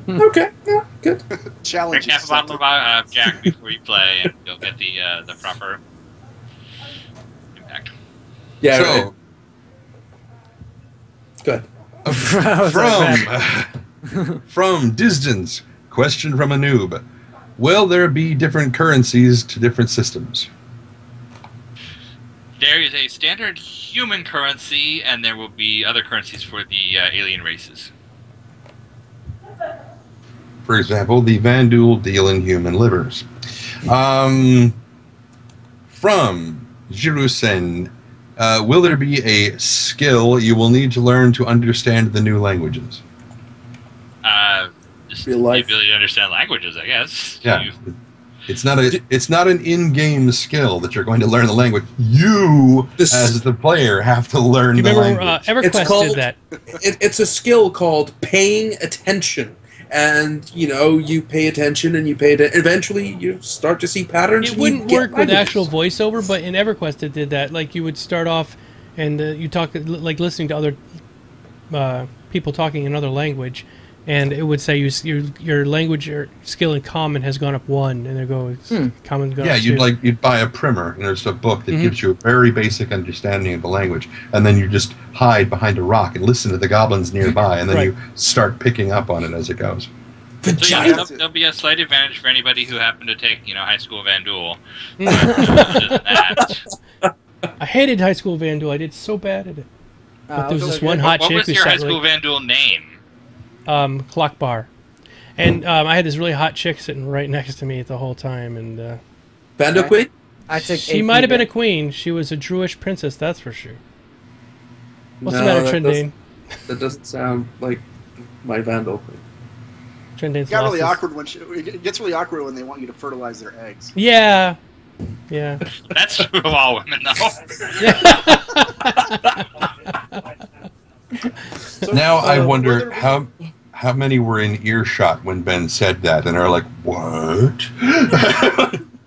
Okay, yeah, good. Challenge. Drink half a bottle of Jack before you play, and you'll get the proper impact. Yeah. So, good. From Distance, question from a noob. Will there be different currencies to different systems? There is a standard human currency, and there will be other currencies for the alien races. For example, the Vandul deal in human livers. From Jirusen, will there be a skill you will need to learn to understand the new languages? Just the ability to understand languages, I guess. Yeah. It's not an in-game skill that you're going to learn the language. You, as the player, have to learn the language. EverQuest did that. It's a skill called paying attention. And, you pay attention and you pay attention. Eventually, you start to see patterns. It wouldn't work with actual voiceover, but in EverQuest it did that. Like, you would start off and you talk, like listening to other people talking another language, and it would say your language or skill in common has gone up 1, and there goes common's gone up 2. Yeah, you'd buy a primer, and there's a book that gives you a very basic understanding of the language, and then you just hide behind a rock and listen to the goblins nearby, and then you start picking up on it as it goes. So there'll be a slight advantage for anybody who happened to take, High School Vandul. I hated High School Vandul. I did so bad at it. But there was this one hot chick who What was your High School Vandul name? Clock Bar. And I had this really hot chick sitting right next to me the whole time. And Vandal Queen? She might have been a queen. She was a Druish princess, that's for sure. What's the matter, Trindane? That doesn't sound like my Vandal Queen. Trindane's it gets really awkward when they want you to fertilize their eggs. Yeah. That's true of all women, though. Now I wonder how many were in earshot when Ben said that, and are like, "What?"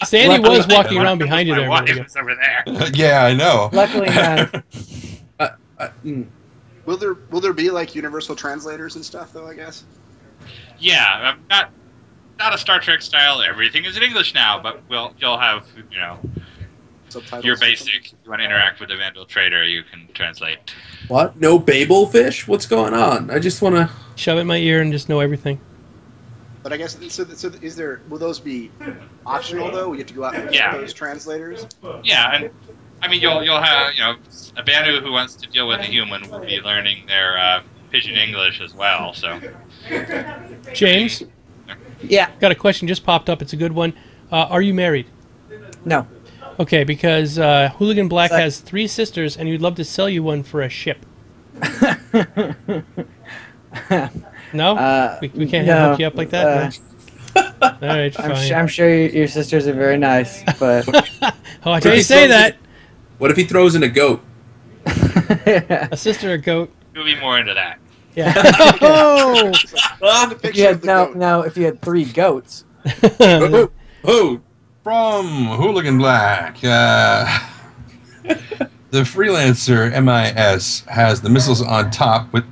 Sandy was walking around behind you there. My wife was over there. Yeah, I know. Luckily not. Will there be like universal translators and stuff though? I guess. Yeah, not a Star Trek style. Everything is in English now, but you'll have Subtitles. your basic. If you want to interact with a Vandal trader, you can translate. What? No Babel fish? What's going on? I just want to shove it in my ear and just know everything. But I guess will those be optional though? We have to go out and get those translators. Yeah, and I mean you'll have a Banu who wants to deal with a human will be learning their Pidgin English as well. So, James, yeah, got a question just popped up. It's a good one. Are you married? No. Okay, because Hooligan Black Is that- has 3 sisters, and he'd love to sell you one for a ship. No? We can't no, hook you up like that? All right, fine. I'm sure your sisters are very nice, but Oh, I tell you say that. What if he throws in a goat? A sister, a goat. We'll be more into that. Yeah. Oh! Send a if picture you of had, the no, goat. no, if you had 3 goats. Oh, oh, From Hooligan Black, the freelancer MIS has the missiles on top with.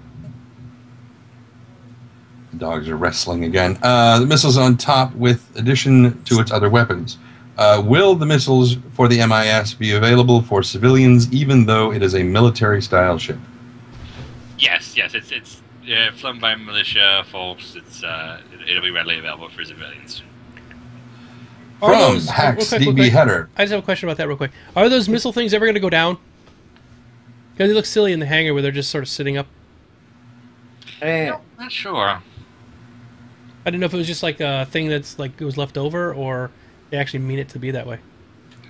The dogs are wrestling again. The missiles on top with addition to its other weapons. Will the missiles for the MIS be available for civilians, even though it is a military-style ship? Yes, it's flown by militia folks. It'll be readily available for civilians. Are From those- Hacks real quick, DB Header. I just have a question about that real quick. Are those missile things ever going to go down? Because they look silly in the hangar where they're just sort of sitting up. Not sure. I didn't know if it was just like a thing that's like it was left over, or they actually mean it to be that way.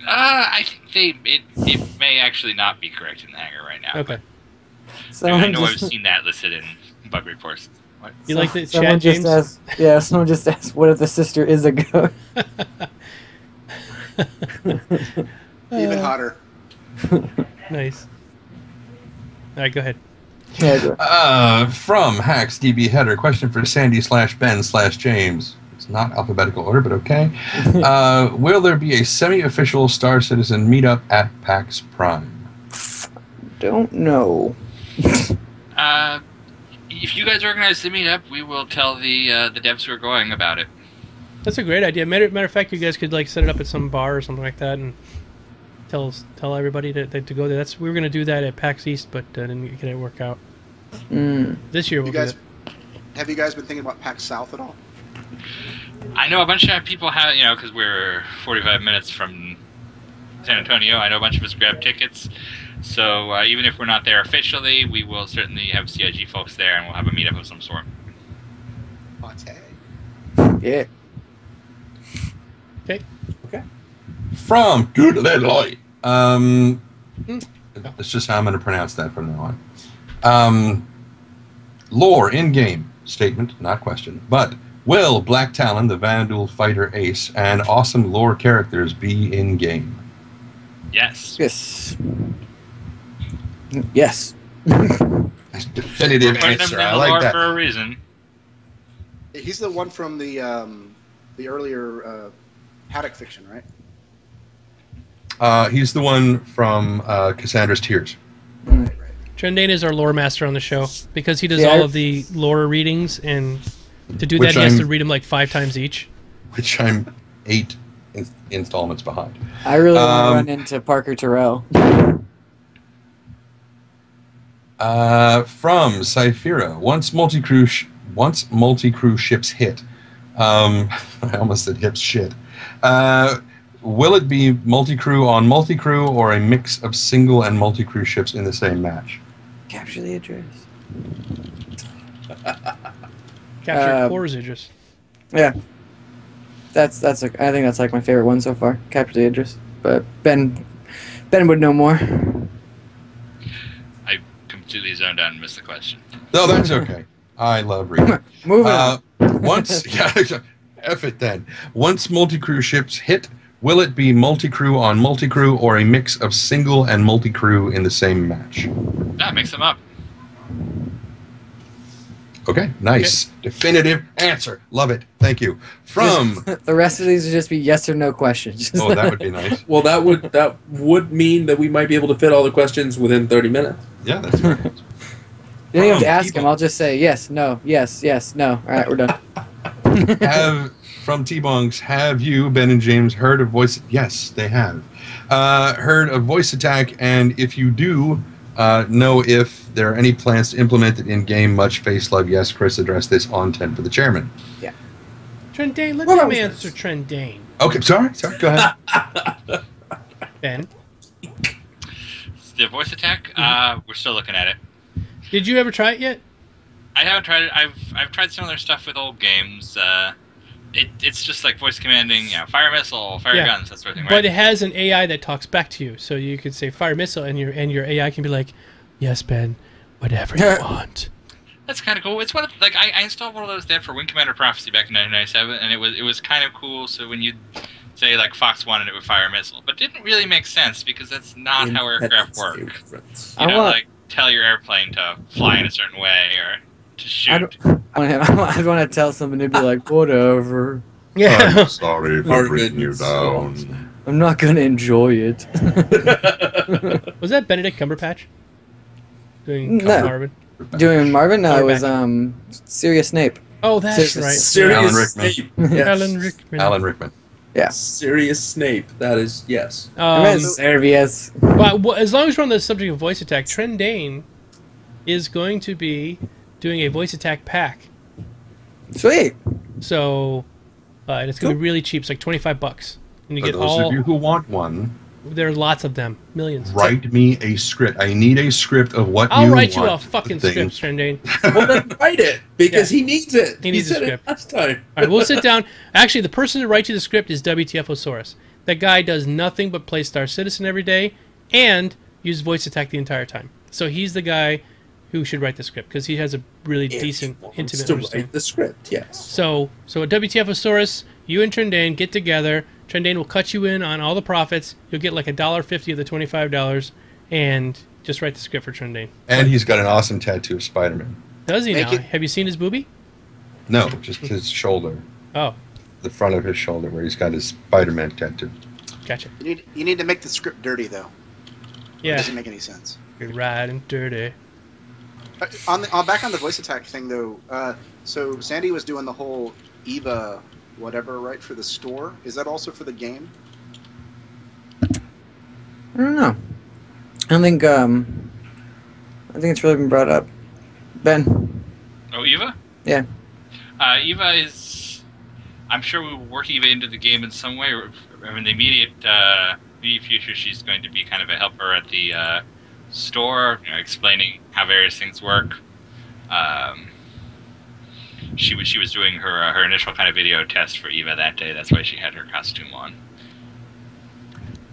I think it may actually not be correct in the hangar right now. Okay. But I know just, I've seen that listed in bug reports. What? You like the someone chat, just James? asked, yeah, someone just asked, what if the sister is a goat? Even hotter. Nice. All right, go ahead. Yeah, go. From Hacks DB Header, question for Sandy/Ben/James. It's not alphabetical order, but okay. Will there be a semi-official Star Citizen meetup at PAX Prime? Don't know. If you guys organize the meetup, we will tell the devs who are going about it. That's a great idea. Matter of fact, you guys could like set it up at some bar or something like that, and tell everybody to go there. We were going to do that at PAX East, but didn't get it work out. This year we'll You guys, do it. have you guys been thinking about PAX South at all? I know a bunch of people have, because we're 45 minutes from San Antonio. I know a bunch of us grabbed tickets. So even if we're not there officially, we will certainly have CIG folks there, and we'll have a meetup of some sort. Latte. Yeah. Okay. From Good Light. That's just how I'm going to pronounce that from now on. Lore in-game statement, not question. But will Black Talon, the Vanduul fighter ace, and awesome lore characters be in-game? Yes. Yes. Yes. That's definitive We're putting them answer. in I the like lore that. for a reason. He's the one from the earlier Haddock fiction, right? He's the one from Cassandra's Tears. Trendane is our lore master on the show because he does Yeah, all of the lore readings, and to do Which that he has I'm- to read them like 5 times each. Which I'm 8 installments behind. I really want to run into Parker Terrell. From Cyphera, once multi-crew ships hit, I almost said hips shit. Will it be multi-crew on multi-crew or a mix of single and multi-crew ships in the same match? Capture the address. Capture cores Idris. Yeah. I think that's like my favorite one so far. Capture the address. But Ben would know more. I completely zoned out and missed the question. No, that's okay. I love reading. Moving on. F it then. Once multi-crew ships hit, will it be multi-crew on multi-crew or a mix of single and multi-crew in the same match? Mix them up. Okay, nice. Okay. Definitive answer. Love it. Thank you. From... The rest of these would just be yes or no questions. Oh, that would be nice. well, that would mean that we might be able to fit all the questions within 30 minutes. Yeah, that's right. You don't even have to ask people. him. I'll just say yes, no, yes, yes, no. All right, we're done. From T-Bongs, have you, Ben and James, heard of voice... Yes, they have. Heard of voice attack, and if you do, know if there are any plans to implement it in-game. Much face love. Yes, Chris addressed this on 10 for the chairman. Yeah. Trendane, let Well, that him was answer nice. Trendane. Okay, sorry, go ahead. Ben, The voice attack, we're still looking at it. did you ever try it yet? I haven't tried it. I've tried some other stuff with old games. it's just like voice commanding, fire missile, fire guns, that sort of thing, right? But it has an AI that talks back to you, so you could say fire missile, and your AI can be like, "Yes, Ben, whatever you want." That's kind of cool. It's one of I installed one of those there for Wing Commander Prophecy back in 1997, and it was kind of cool. So when you say like Fox 1 and it would fire a missile, but it didn't really make sense because that's not how aircraft work. You know, like tell your airplane to fly in a certain way or to shoot. I'd want to tell someone to be like, whatever. Yeah. I'm sorry for bringing you down. I'm not going to enjoy it. Was that Benedict Cumberbatch? Doing Marvin? Doing Marvin? No, it was Sirius Snape. Oh, that's right. Sirius Snape. Yes. Alan Rickman. Yeah. Sirius Snape. That is, yes. Servius. Well, as long as we're on the subject of voice attack, Trendane is going to be doing a voice attack pack. Sweet. So, and it's going to be really cheap. It's like $25. And you For get those all. of you who want one, there are lots of them, millions. write me a script. I need a script of what I'll you write you a want fucking the script, thing. Trendane. Well, then write it, because he needs it. He needs a said script. It last time. All right, we'll sit down. Actually, the person to write you the script is WTFosaurus. That guy does nothing but play Star Citizen every day and use voice attack the entire time. So he's the guy who should write the script because he has a really decent, intimate understanding. Write the script, yes. So at WTFosaurus, you and Trendane get together. Trendane will cut you in on all the profits. You'll get like $1.50 of the $25, and just write the script for Trendane. And he's got an awesome tattoo of Spider-Man. Does he now? Have you seen his boobie? No, just his shoulder. Oh. The front of his shoulder where he's got his Spider-Man tattoo. Gotcha. You need to make the script dirty, though. Yeah. It doesn't make any sense. You're riding dirty. Back on the voice attack thing, though, so Sandy was doing the whole Eva whatever, right, for the store. Is that also for the game? I don't know. I think it's really been brought up. Ben. Oh, Eva? Yeah. Eva is... I'm sure we will work Eva into the game in some way. I mean, the immediate future, she's going to be kind of a helper at the store, explaining how various things work. She was doing her initial kind of video test for Eva that day. That's why she had her costume on.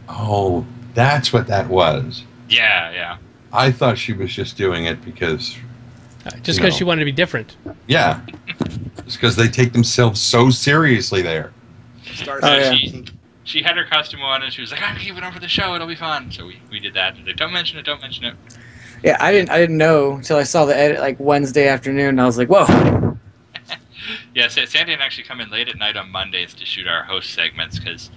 Oh, that's what that was. Yeah. I thought she was just doing it because... just because she wanted to be different. Yeah. Just because they take themselves so seriously there. She had her costume on, and she was like, "I'm keeping it on for the show. It'll be fun." So we did that. And like, don't mention it. Don't mention it. Yeah, I didn't know until I saw the edit like Wednesday afternoon, and I was like, whoa. Yeah, Sandy and actually come in late at night on Mondays to shoot our host segments because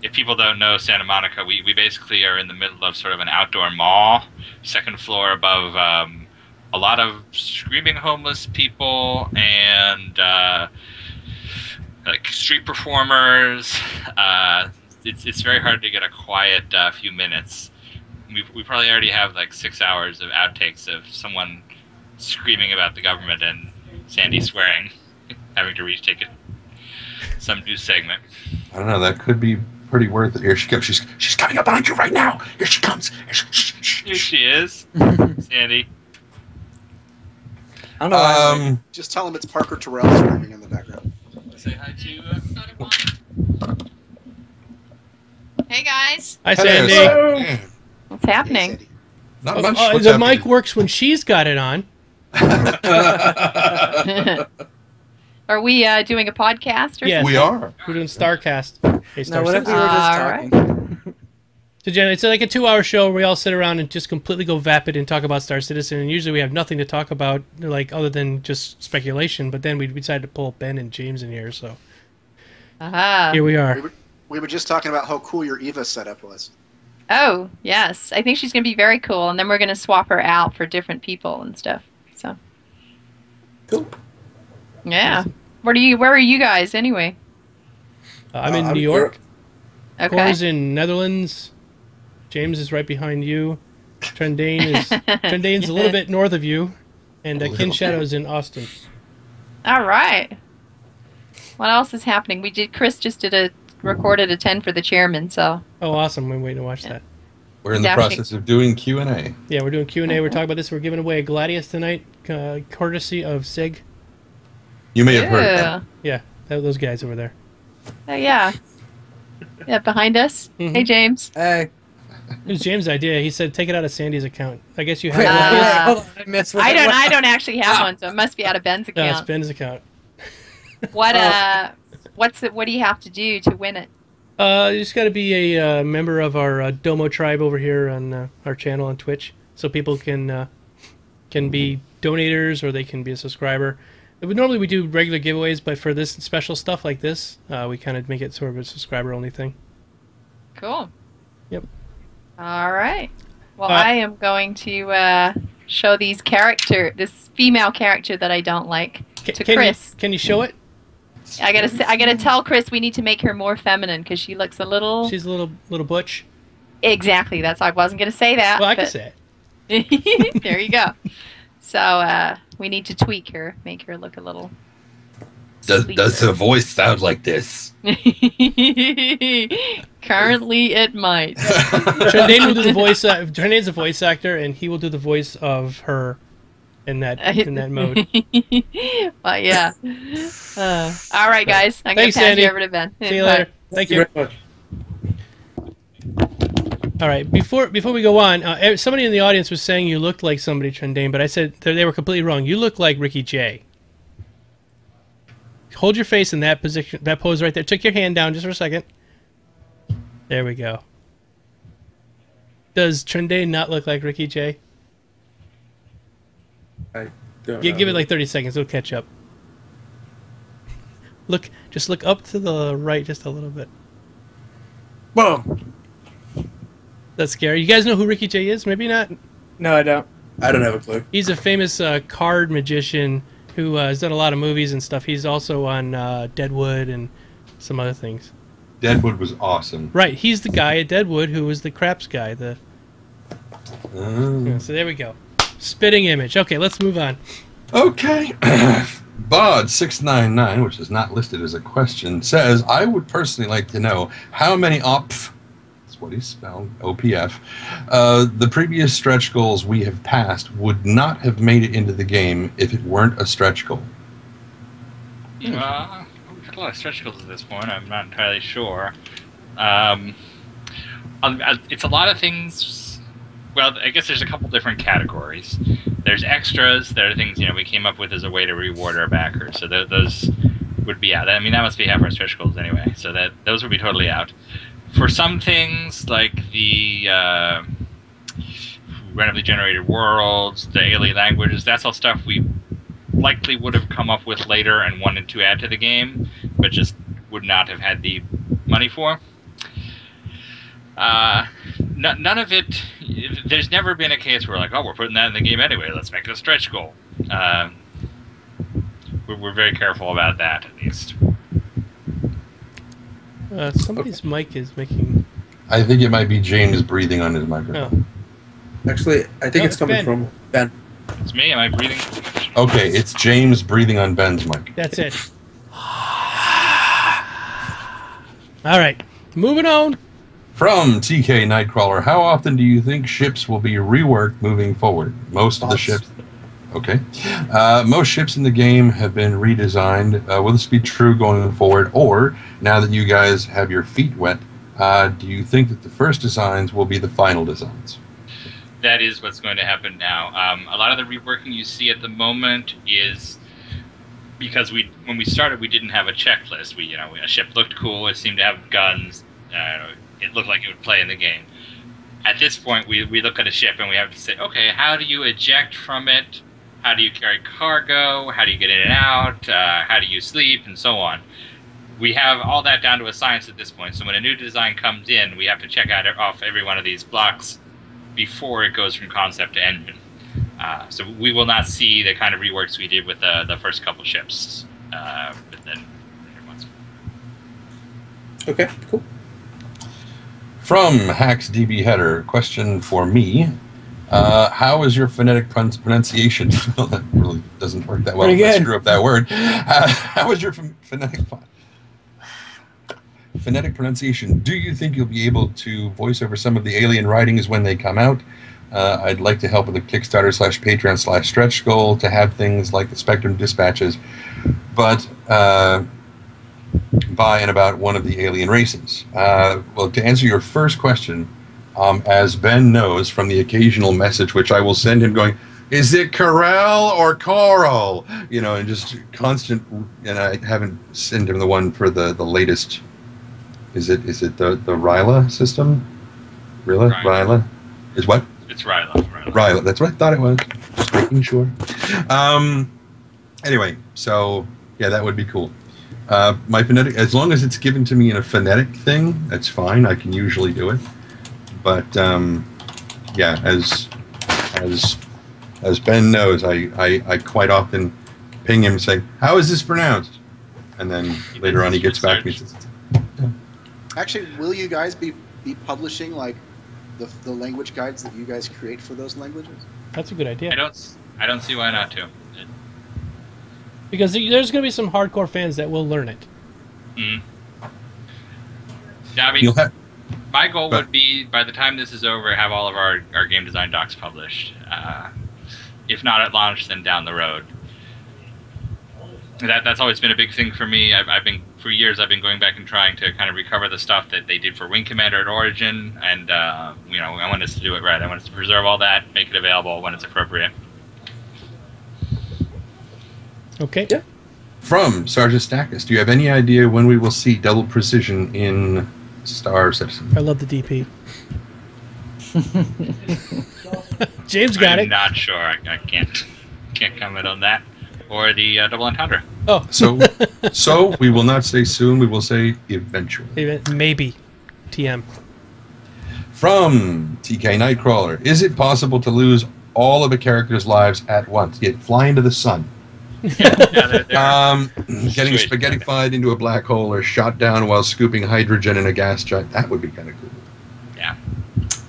if people don't know Santa Monica, we basically are in the middle of sort of an outdoor mall, second floor above a lot of screaming homeless people and like street performers. It's very hard to get a quiet few minutes. We probably already have like 6 hours of outtakes of someone screaming about the government and Sandy swearing, having to retake some new segment. I don't know. That could be pretty worth it. Here she comes. She's coming up behind you right now. Here she comes. Here she is, Sandy. I don't know. Just tell him it's Parker Terrell screaming in the background. Say hi to Hey guys. Hi, Sandy. Hello. What's happening? Hey, Not much. The What's happening? mic works when she's got it on. Are we doing a podcast or Yes. We are. We're doing StarCast. Hey, No, what if we Citizen. were just All talking? So, Jen, it's like a 2-hour show where we all sit around and just completely go vapid and talk about Star Citizen. And usually we have nothing to talk about, like other than just speculation. But then we decided to pull Ben and James in here, so Aha. here we are. We were just talking about how cool your Eva setup was. Oh, yes. I think she's going to be very cool, and then we're going to swap her out for different people and stuff. So, Cool. yeah. Where are you guys anyway? I'm in New York. Okay. Cora's in Netherlands. James is right behind you. Trendane's a little bit north of you, and Kinshadow's in Austin. All right. What else is happening? Chris just recorded a 10 for the chairman, so. Oh, awesome! We're waiting to watch that. We're in the process of doing Q&A. Yeah, we're doing Q&A. We're talking about this. We're giving away a Gladius tonight, courtesy of Sig. You may have heard of that. Yeah, those guys over there. Yeah. Yeah, behind us. Mhm. Hey, James. Hey. It was James' idea. He said take it out of Sandy's account. I guess you Wait, have hold on. I missed what I that was. don't actually have one, so it must be out of Ben's No, it's account. Ben's account. What what do you have to do to win it? You just got to be a member of our Domo tribe over here on our channel on Twitch, so people can be donators or they can be a subscriber. Normally we do regular giveaways, but for this special stuff like this, we kind of make it sort of a subscriber-only thing. Cool. Yep. All right. Well, I am going to show this female character that I don't like to Chris. Can you show it? I gotta tell Chris we need to make her more feminine because she looks a little. She's a little butch. Exactly. I wasn't gonna say that. Well, I can say it. There you go. So we need to tweak her, make her look a little. Does her voice sound like this? Currently, it might. Trendane will do the voice. Trendane's a voice actor, and he will do the voice of her in that mode. Well, yeah. All right, guys. I'm going to pass you over to Ben. See you later. Thank you very much. All right. Before we go on, somebody in the audience was saying you looked like somebody, Trendane, but I said they were completely wrong. You look like Ricky Jay. Hold your face in that position, that pose right there. Take your hand down just for a second. There we go. Does Trendane not look like Ricky Jay? I don't know. Give it like 30 seconds. It'll catch up. Just look up to the right just a little bit. Whoa. That's scary. You guys know who Ricky Jay is? Maybe not. No, I don't. I don't have a clue. He's a famous card magician who has done a lot of movies and stuff. He's also on Deadwood and some other things. Deadwood was awesome. Right, he's the guy at Deadwood who was the craps guy. Yeah, so there we go. Spitting image. Okay, let's move on. Okay. Bod699, which is not listed as a question, says, I would personally like to know how many that's what he spelled, OPF, the previous stretch goals we have passed would not have made it into the game if it weren't a stretch goal. We've had a lot of stretch goals at this point. I'm not entirely sure. It's a lot of things. Well, I guess there's a couple different categories. There's extras. There are things we came up with as a way to reward our backers. So those would be out. I mean, that must be half our stretch goals anyway. So those would be totally out. For some things, like the randomly generated worlds, the alien languages, that's all stuff we likely would have come up with later and wanted to add to the game, but just would not have had the money for. None of it. There's never been a case where we're putting that in the game anyway. Let's make it a stretch goal. We're very careful about that, at least. Somebody's mic is making. I think it might be James breathing on his microphone. Oh. Actually, I think it's coming from Ben. It's me. Am I breathing? Okay, it's James breathing on Ben's mic. That's it. All right, moving on. From TK Nightcrawler, how often do you think ships will be reworked moving forward? Most of the ships. Okay. Most ships in the game have been redesigned. Will this be true going forward? Or, now that you guys have your feet wet, do you think that the first designs will be the final designs? That is what's going to happen now. A lot of the reworking you see at the moment is because when we started, we didn't have a checklist. A ship looked cool. It seemed to have guns. It looked like it would play in the game. At this point, we look at a ship and we have to say, okay, how do you eject from it? How do you carry cargo? How do you get in and out? How do you sleep? And so on. We have all that down to a science at this point. So when a new design comes in, we have to check off every one of these blocks before it goes from concept to engine. So we will not see the kind of reworks we did with the first couple ships. But then, okay, cool. From Hacks DB Header, question for me. How is your phonetic pronunciation? Well, that really doesn't work that well if I screw up that word. How is your phonetic pronunciation? Do you think you'll be able to voice over some of the alien writings when they come out? I'd like to help with the Kickstarter/Patreon/stretch goal to have things like the Spectrum dispatches, but by and about one of the alien races. Well, to answer your first question, as Ben knows from the occasional message which I will send him going, is it Corel or Coral? You know, and just constant, and I haven't sent him the one for the latest. Is it the Ryla system? Ryla? Is what? It's Ryla. Ryla, that's what I thought it was. Just making sure. Anyway, so yeah, that would be cool. My phonetic, as long as it's given to me in a phonetic thing, that's fine. I can usually do it. But yeah, as Ben knows, I quite often ping him and say, "How is this pronounced?" And then later on, he gets back to me. And says, Actually, will you guys be publishing like the language guides that you guys create for those languages? That's a good idea. I don't see why not to. Because there's going to be some hardcore fans that will learn it. Yeah, I mean, my goal would be, by the time this is over, have all of our game design docs published. If not at launch, then down the road. That's always been a big thing for me. For years I've been going back and trying to kind of recover the stuff that they did for Wing Commander at Origin, and I want us to do it right. I want us to preserve all that, make it available when it's appropriate. Okay. Yeah. From Sergeant Stackus, do you have any idea when we will see double precision in Star Citizen? I love the DP. James got it. I'm not sure. I can't comment on that. Or the double entendre. Oh. So we will not say soon. We will say eventually. Maybe. TM. From TK Nightcrawler, is it possible to lose all of a character's lives at once? Yet fly into the sun. Yeah, getting spaghettified into a black hole or shot down while scooping hydrogen in a gas giant. That would be kind of cool. Yeah.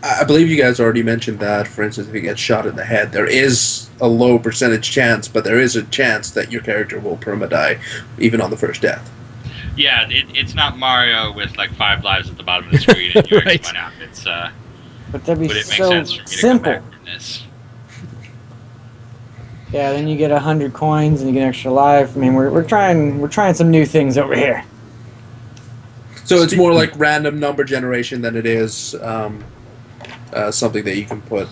I believe you guys already mentioned that. For instance, if you get shot in the head, there is a low percentage chance, but there is a chance that your character will perma-die, even on the first death. Yeah, it's not Mario with like 5 lives at the bottom of the screen and you Right. went out. It's But that'd be would it make so sense for me to simple. come back from this? Yeah, then you get 100 coins and you get an extra life. I mean, we're trying some new things over here. So it's more like random number generation than it is something that you can put.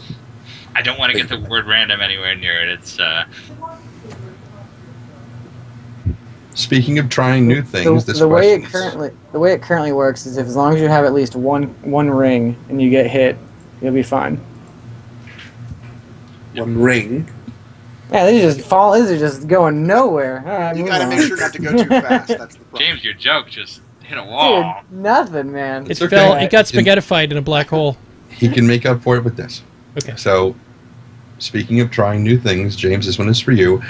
I don't want to get the word random anywhere near it. It's Speaking of trying new things, the way it currently works is if as long as you have at least one ring and you get hit, you'll be fine. One ring. Yeah, these are just going nowhere. All right, You move gotta on. make sure not to go too fast. That's the problem. James, your joke just hit a wall. Dude, nothing, man. It okay. fell. It got spaghettified in a black hole. He can make up for it with this. Okay. So, speaking of trying new things, James, this one is for you.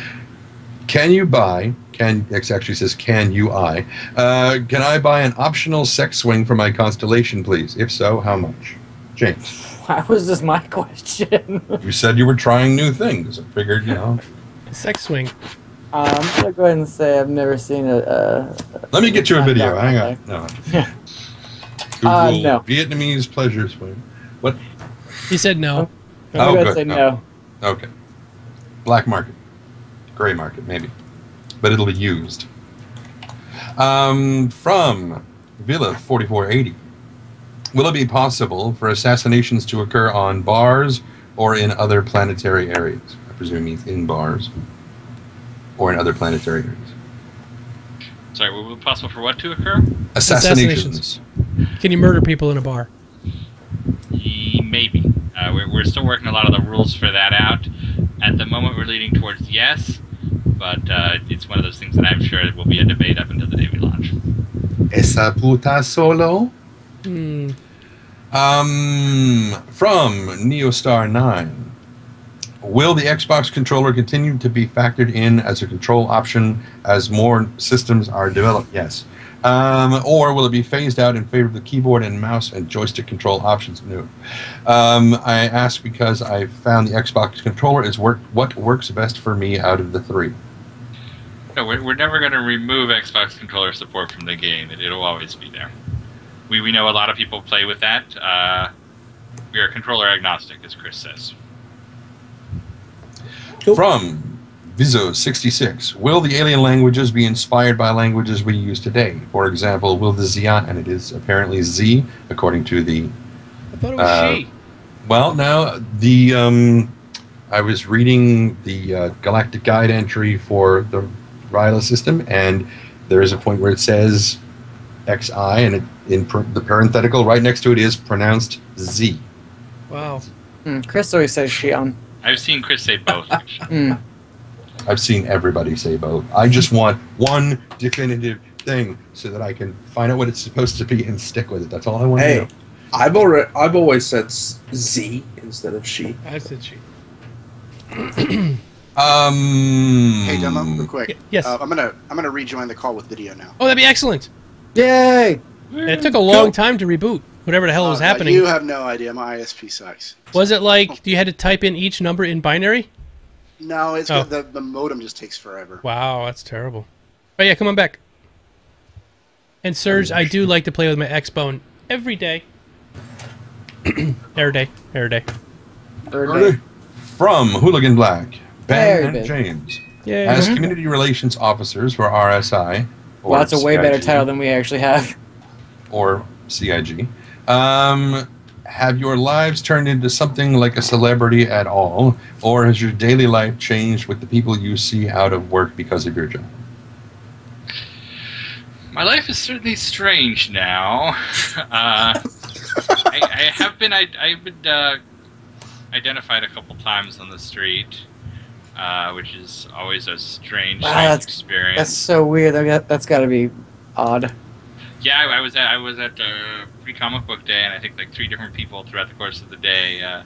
Can you buy? It actually says, can I buy an optional sex swing for my constellation, please? If so, how much? James. Why was this my question? You said you were trying new things. I figured, Sex swing. I'm gonna go ahead and say I've never seen a Let me get you a video. doc Hang like on. No. that. Google No. Vietnamese pleasure swing. What? He said no. I'm Oh, gonna good. say no. Okay. Black market. Gray market, maybe. But it'll be used. From Villa 4480. Will it be possible for assassinations to occur on bars or in other planetary areas? I presume it means in bars or in other planetary areas. Sorry, will it be possible for what to occur? Assassinations. Can you murder people in a bar? Maybe. We're still working a lot of the rules for that out. At the moment, we're leaning towards yes, but it's one of those things that I'm sure will be a debate up until the day we launch. Esa puta solo? Hmm. From Neostar 9. Will the Xbox controller continue to be factored in as a control option as more systems are developed? Yes. Or will it be phased out in favor of the keyboard and mouse and joystick control options? No. I ask because I found the Xbox controller is what works best for me out of the 3. No, we're never going to remove Xbox controller support from the game. It'll always be there. We know a lot of people play with that. We are controller agnostic, as Chris says. Cool. From Vizo66, will the alien languages be inspired by languages we use today? For example, will the Xeon, and it is apparently Z, according to the... I thought it was she. Well, now, I was reading the Galactic Guide entry for the Ryla system, and there is a point where it says XI, and the parenthetical right next to it is pronounced Z. Wow. Chris always says Shion. I've seen Chris say both, actually. I've seen everybody say both. I just want one definitive thing so that I can find out what it's supposed to be and stick with it. That's all I want to know. I've always said Z instead of she. I said she. Hey, Demo, real quick. Yes. I'm gonna rejoin the call with video now. Oh, that'd be excellent. Yay! It took a long time to reboot. Whatever the hell was happening. You have no idea. My ISP sucks. Was it like you had to type in each number in binary? No, it's the modem just takes forever. Wow, that's terrible. But yeah, come on back. And Serge, I do like to play with my X-Bone every day. Every day. From Hooligan Black, Ben Very and big. James. Yeah. As community relations officers for RSI, or Well, that's a way better CIG, title than we actually have. or CIG, have your lives turned into something like a celebrity at all, or has your daily life changed with the people you see out of work because of your job? My life is certainly strange now. I've been identified a couple times on the street, which is always a strange experience. That's so weird. That's got to be odd. Yeah, I was at Free Comic Book Day, and I think like 3 different people throughout the course of the day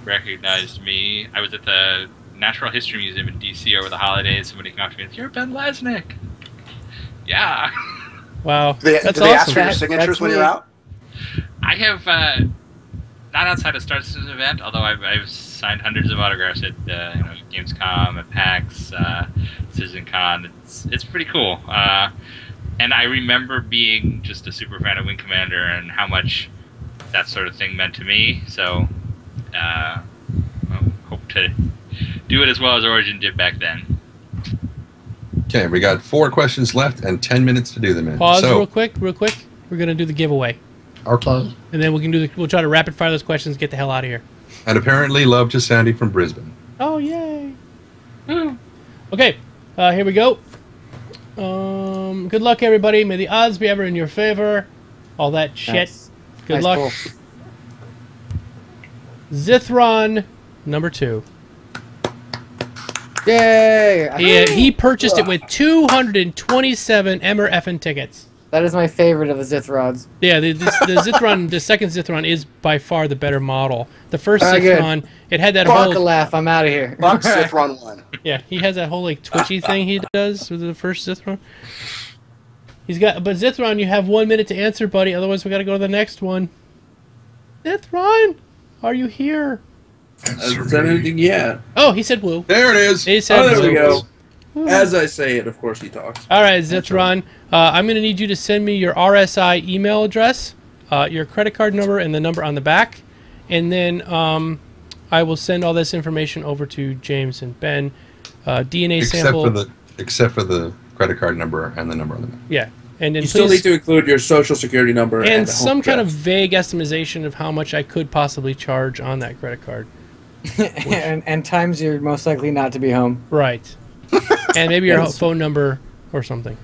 recognized me. I was at the Natural History Museum in D.C. over the holidays. Somebody came up to me and said, "You're Ben Lesnick." Yeah. Wow. Do they That's ask awesome. for your signatures when you're out? I have not outside of Star Citizen event, although I've signed hundreds of autographs at Gamescom, at PAX, CitizenCon. It's pretty cool. And I remember being just a super fan of Wing Commander and how much that sort of thing meant to me. So, hope to do it as well as Origin did back then. Okay, we got 4 questions left and 10 minutes to do them in. Pause real quick. We're gonna do the giveaway, Okay. and then we'll try to rapid fire those questions. And get the hell out of here. And apparently, love to Sandy from Brisbane. Oh yay! Okay, here we go. Good luck, everybody. May the odds be ever in your favor. All that shit. Nice. Good Nice luck. pull. Zithron, number 2. Yay! He purchased it with 227 MRFN tickets. That is my favorite of the Zithrods. Yeah, the Zithron, the second Zithron is by far the better model. The first Good. Zithron, it had that Bark a whole laugh. I'm out of here. Buck Zithron 1. yeah, he has that whole like twitchy thing he does with the first Zithron. But Zithron, you have 1 minute to answer, buddy. Otherwise, we got to go to the next one. Zithron, are you here? Hasn't said anything yet. Oh, he said woo. There it is. He said Oh, there we woo. go. Woo. As I say it, of course he talks. All right, Zithron. I'm going to need you to send me your RSI email address, your credit card number, and the number on the back. And then I will send all this information over to James and Ben. DNA sample. Except for the credit card number and the number on the back. Yeah. And then You still need to include your social security number and the some home kind of address. vague estimation of how much I could possibly charge on that credit card. and times you're most likely not to be home. Right. And maybe your phone number or something.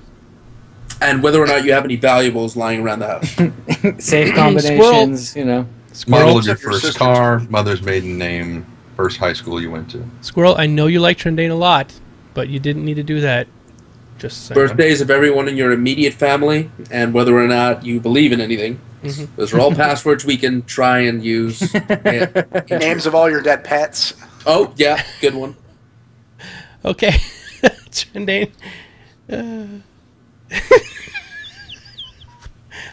And whether or not you have any valuables lying around the house. Safe combinations, you know. Model of your Except your first sister's. car, mother's maiden name, first high school you went to. Squirrel, I know you like Trendane a lot, but you didn't need to do that. Just saying. Birthdays of everyone in your immediate family, and whether or not you believe in anything. Mhm. Those are all passwords we can try and use. Yeah. Names of all your dead pets. Oh, yeah, good one. Okay. Trendane.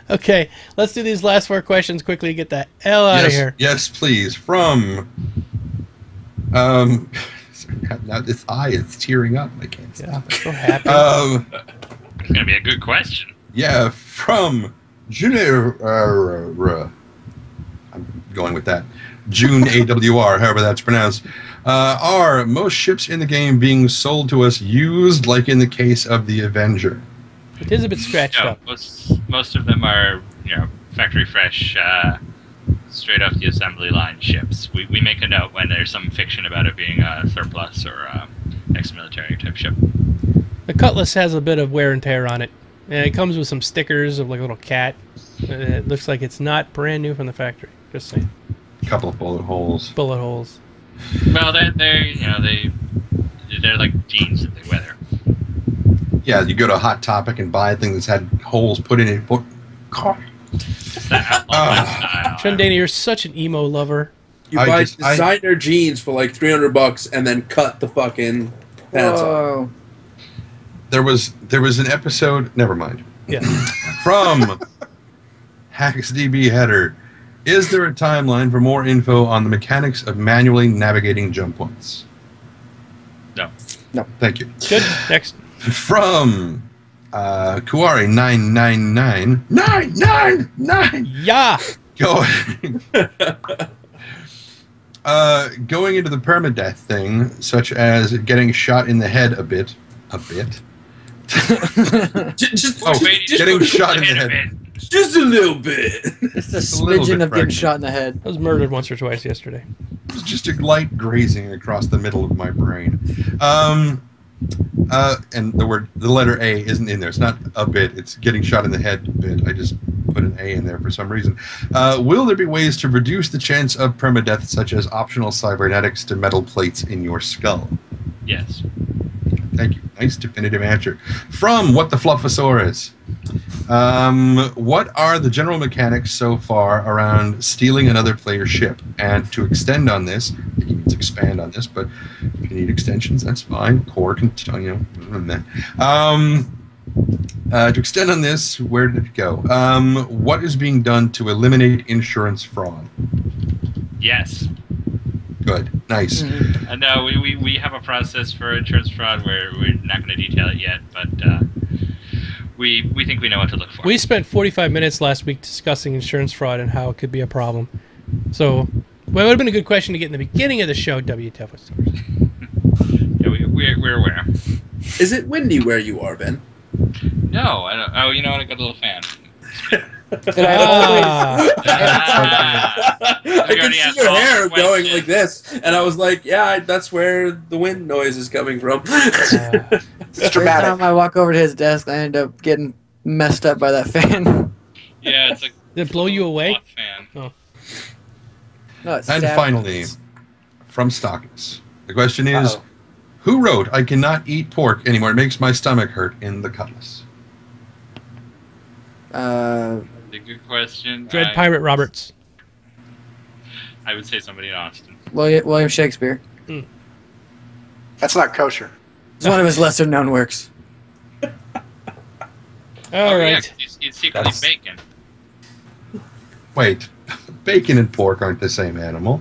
Okay, let's do these last 4 questions quickly and get the hell out of here. Yes, please. From now this eye is tearing up. I can't Yeah, stop I'm so happy. It's gonna be a good question. Yeah, from Junior. I'm going with that. June AWR, however that's pronounced. Are most ships in the game being sold to us used, like in the case of the Avenger? It is a bit scratched No, up. most of them are, factory fresh, straight off the assembly line ships. We make a note when there's some fiction about it being a surplus or ex-military type ship. The Cutlass has a bit of wear and tear on it. And it comes with some stickers of like a little cat. It looks like it's not brand new from the factory. Just saying. A couple of bullet holes. Bullet holes. Well, they're like jeans that they weather. Yeah, you go to Hot Topic and buy a thing that's had holes put in it. It's that outlaw style. Trendana, you're such an emo lover. You buy designer jeans for like $300 and then cut the fucking pants off. Whoa. There was an episode. Never mind. Yeah. From HacksDB header. Is there a timeline for more info on the mechanics of manually navigating jump points? No. Thank you. Good. Next. From Kuari 999. Yeah. Going into the permadeath thing, such as getting shot in the head a bit. Getting shot in the head. Just a little bit. Just a smidgen of getting shot in the head. I was murdered once or twice yesterday. It was just a light grazing across the middle of my brain. And the letter A isn't in there. It's not a bit. It's getting shot in the head a bit. I just put an A in there for some reason. Will there be ways to reduce the chance of permadeath, such as optional cybernetics to metal plates in your skull? Yes. Thank you. Nice definitive answer. From What the Fluffosaurus. What are the general mechanics so far around stealing another player's ship? And to extend on this, I think he means expand on this, but if you need extensions, that's fine. Core can, to extend on this, where did it go? What is being done to eliminate insurance fraud? Yes. Good. Nice. No, we have a process for insurance fraud where we're not going to detail it yet, but we think we know what to look for. We spent 45 minutes last week discussing insurance fraud and how it could be a problem. So, it would have been a good question to get in the beginning of the show, WTF Stores. Yeah, we're aware. Is it windy where you are, Ben? No, I don't. Oh, you know what? I got a little fan. I can see your hair going like this, and I was like, "Yeah, that's where the wind noise is coming from." It's Every dramatic. time I walk over to his desk, I end up getting messed up by that fan. Yeah, it's like. Did it blow you away? Hot fan. Oh. No, it's And stabbing. finally, from Stockness. The question is, who wrote I cannot eat pork anymore? It makes my stomach hurt in the Cutlass. A good question. Dread Pirate Roberts. I would say somebody in Austin. William Shakespeare. That's not kosher. It's one of his lesser known works. All Yeah, right. it's secretly bacon. Wait, bacon and pork aren't the same animal.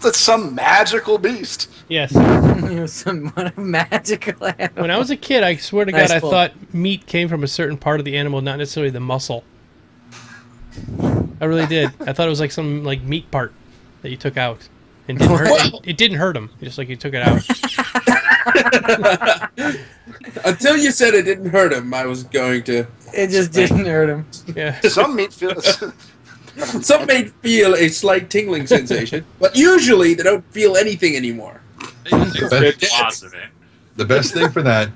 That's some magical beast. Yes. It was some magical animal. When I was a kid, I swear to Nice God, I pull. thought meat came from a certain part of the animal, not necessarily the muscle. I really did. I thought it was like some like meat part that you took out. And didn't hurt, it didn't hurt him, just like you took it out. Until you said it didn't hurt him, I was going to. It just didn't hurt him. Yeah. Some meat feels. Some may feel a slight tingling sensation, but usually they don't feel anything anymore. Lots of it. The best thing for that,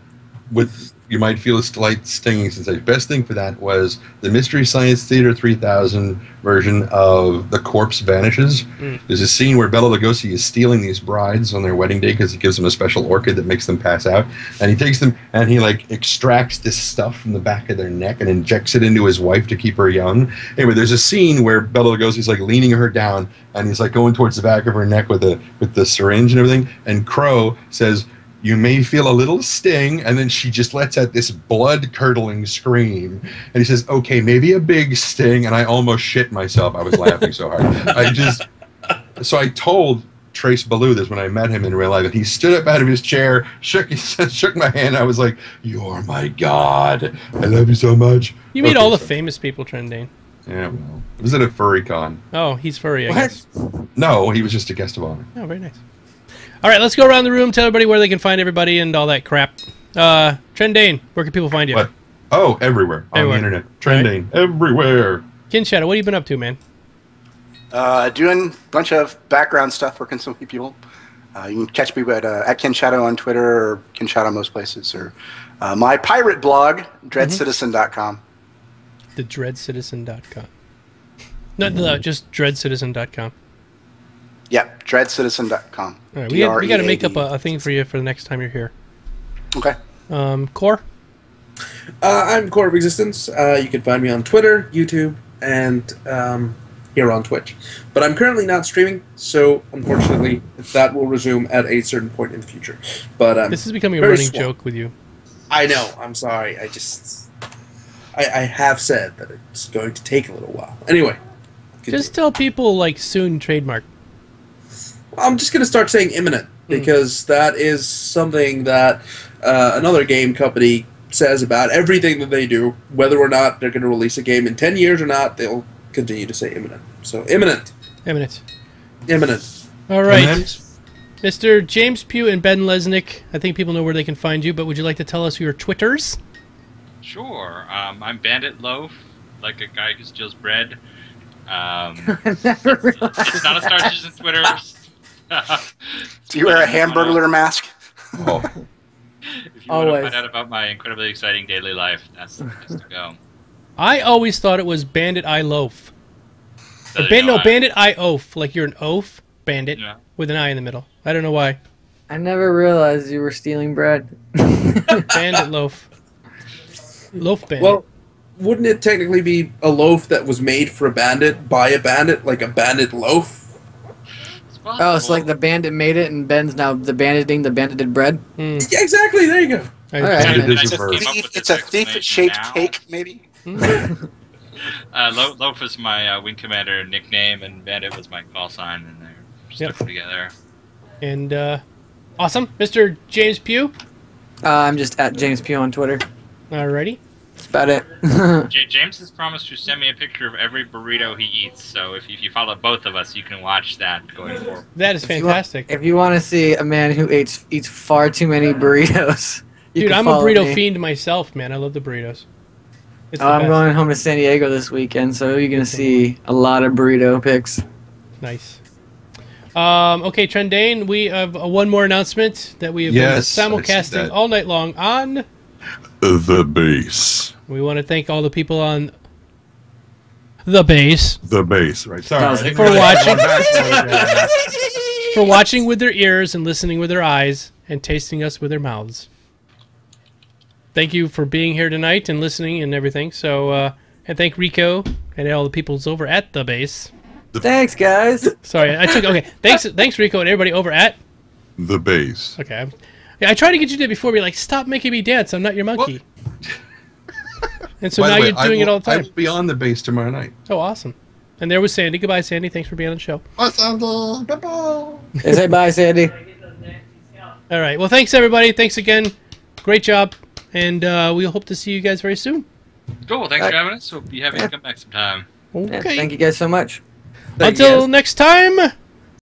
you might feel a slight stinging sensation. Best thing for that was the Mystery Science Theater 3000 version of The Corpse Vanishes. There's a scene where Bela Lugosi is stealing these brides on their wedding day because he gives them a special orchid that makes them pass out. And he takes them and he like extracts this stuff from the back of their neck and injects it into his wife to keep her young. Anyway, there's a scene where Bela Lugosi's like leaning her down and he's like going towards the back of her neck with the syringe and everything. And Crow says, "You may feel a little sting," and then she just lets out this blood-curdling scream. And he says, "Okay, maybe a big sting," and I almost shit myself. I was laughing so hard. So I told Trace Ballou this when I met him in real life, and he stood up out of his chair, shook my hand. I was like, "You're my god. I love you so much." You meet Okay, all the so- famous people, Trendane. Yeah, well, it was at a furry con. Oh, he's furry, I guess. No, he was just a guest of honor. Oh, very nice. All right, let's go around the room, tell everybody where they can find everybody and all that crap. Trendane, where can people find you? What? Oh, everywhere. On the internet. Trending. Everywhere. Kinshadow, what have you been up to, man? Doing a bunch of background stuff, working with some people. You can catch me at Kinshadow on Twitter or Kinshadow most places, or my pirate blog, dreadcitizen.com. The dreadcitizen.com. No, just dreadcitizen.com. Yep, dreadcitizen.com. All right, we got to make up a thing for you for the next time you're here. Okay. Core? I'm Core of Existence. You can find me on Twitter, YouTube, and here on Twitch. But I'm currently not streaming, so unfortunately that will resume at a certain point in the future. But this is becoming a running joke with you. I know. I'm sorry. I have said that it's going to take a little while. Anyway. Just tell people, like, soon trademark. I'm just going to start saying imminent, because that is something that another game company says about everything that they do. Whether or not they're going to release a game in 10 years or not, they'll continue to say imminent. So, imminent. Imminent. Imminent. All right. Imminent. Mr. James Pugh and Ben Lesnick, I think people know where they can find you, but would you like to tell us your Twitters? Sure. I'm Bandit Loaf, like a guy who steals bread. Never realized it's not a Star Citizen Twitter. Do you wear a Hamburglar mask? Oh. If you want to find out about my incredibly exciting daily life, that's the place to go. I always thought it was Bandit I Loaf. Bandit I Oaf. Like you're an oaf bandit with an I in the middle. I don't know why. I never realized you were stealing bread. Bandit Loaf. Loaf bandit. Well, wouldn't it technically be a loaf that was made for a bandit by a bandit, like a bandit loaf? Oh, it's like the bandit made it, and Ben's now the banditing the bandited bread? Yeah, exactly, there you go. All right. It's a thief-shaped cake, maybe? Loaf was my wing commander nickname, and Bandit was my call sign, and they're stuck together. And, awesome. Mr. James Pugh? I'm just at James Pugh on Twitter. Alrighty. That's about it. James has promised to send me a picture of every burrito he eats, so if you follow both of us, you can watch that going forward. That is fantastic. If you want to see a man who eats far too many burritos, dude, I'm a burrito fiend myself, man. I love the burritos. I'm going home to San Diego this weekend, so you're going to see a lot of burrito pics. Nice. Okay, Trendane, we have one more announcement that we have been simulcasting all night long on The Base. We want to thank all the people on The Base. The Base, right. Sorry. For watching. For watching with their ears and listening with their eyes and tasting us with their mouths. Thank you for being here tonight and listening and everything. So, and thank Rico and all the peoples over at The Base. Thanks, guys. Sorry, Thanks, Rico, and everybody over at The Base. Okay. I tried to get you to before, be like, stop making me dance. I'm not your monkey. And so now you're doing it all the time. I will be on The Base tomorrow night. Oh, awesome. And there was Sandy. Goodbye, Sandy. Thanks for being on the show. Say bye, Sandy. All right. Well, thanks, everybody. Thanks again. Great job. And we hope to see you guys very soon. Cool. Well, thanks for having us. We'll be happy to come back sometime. Okay. Thank you guys so much. Until next time.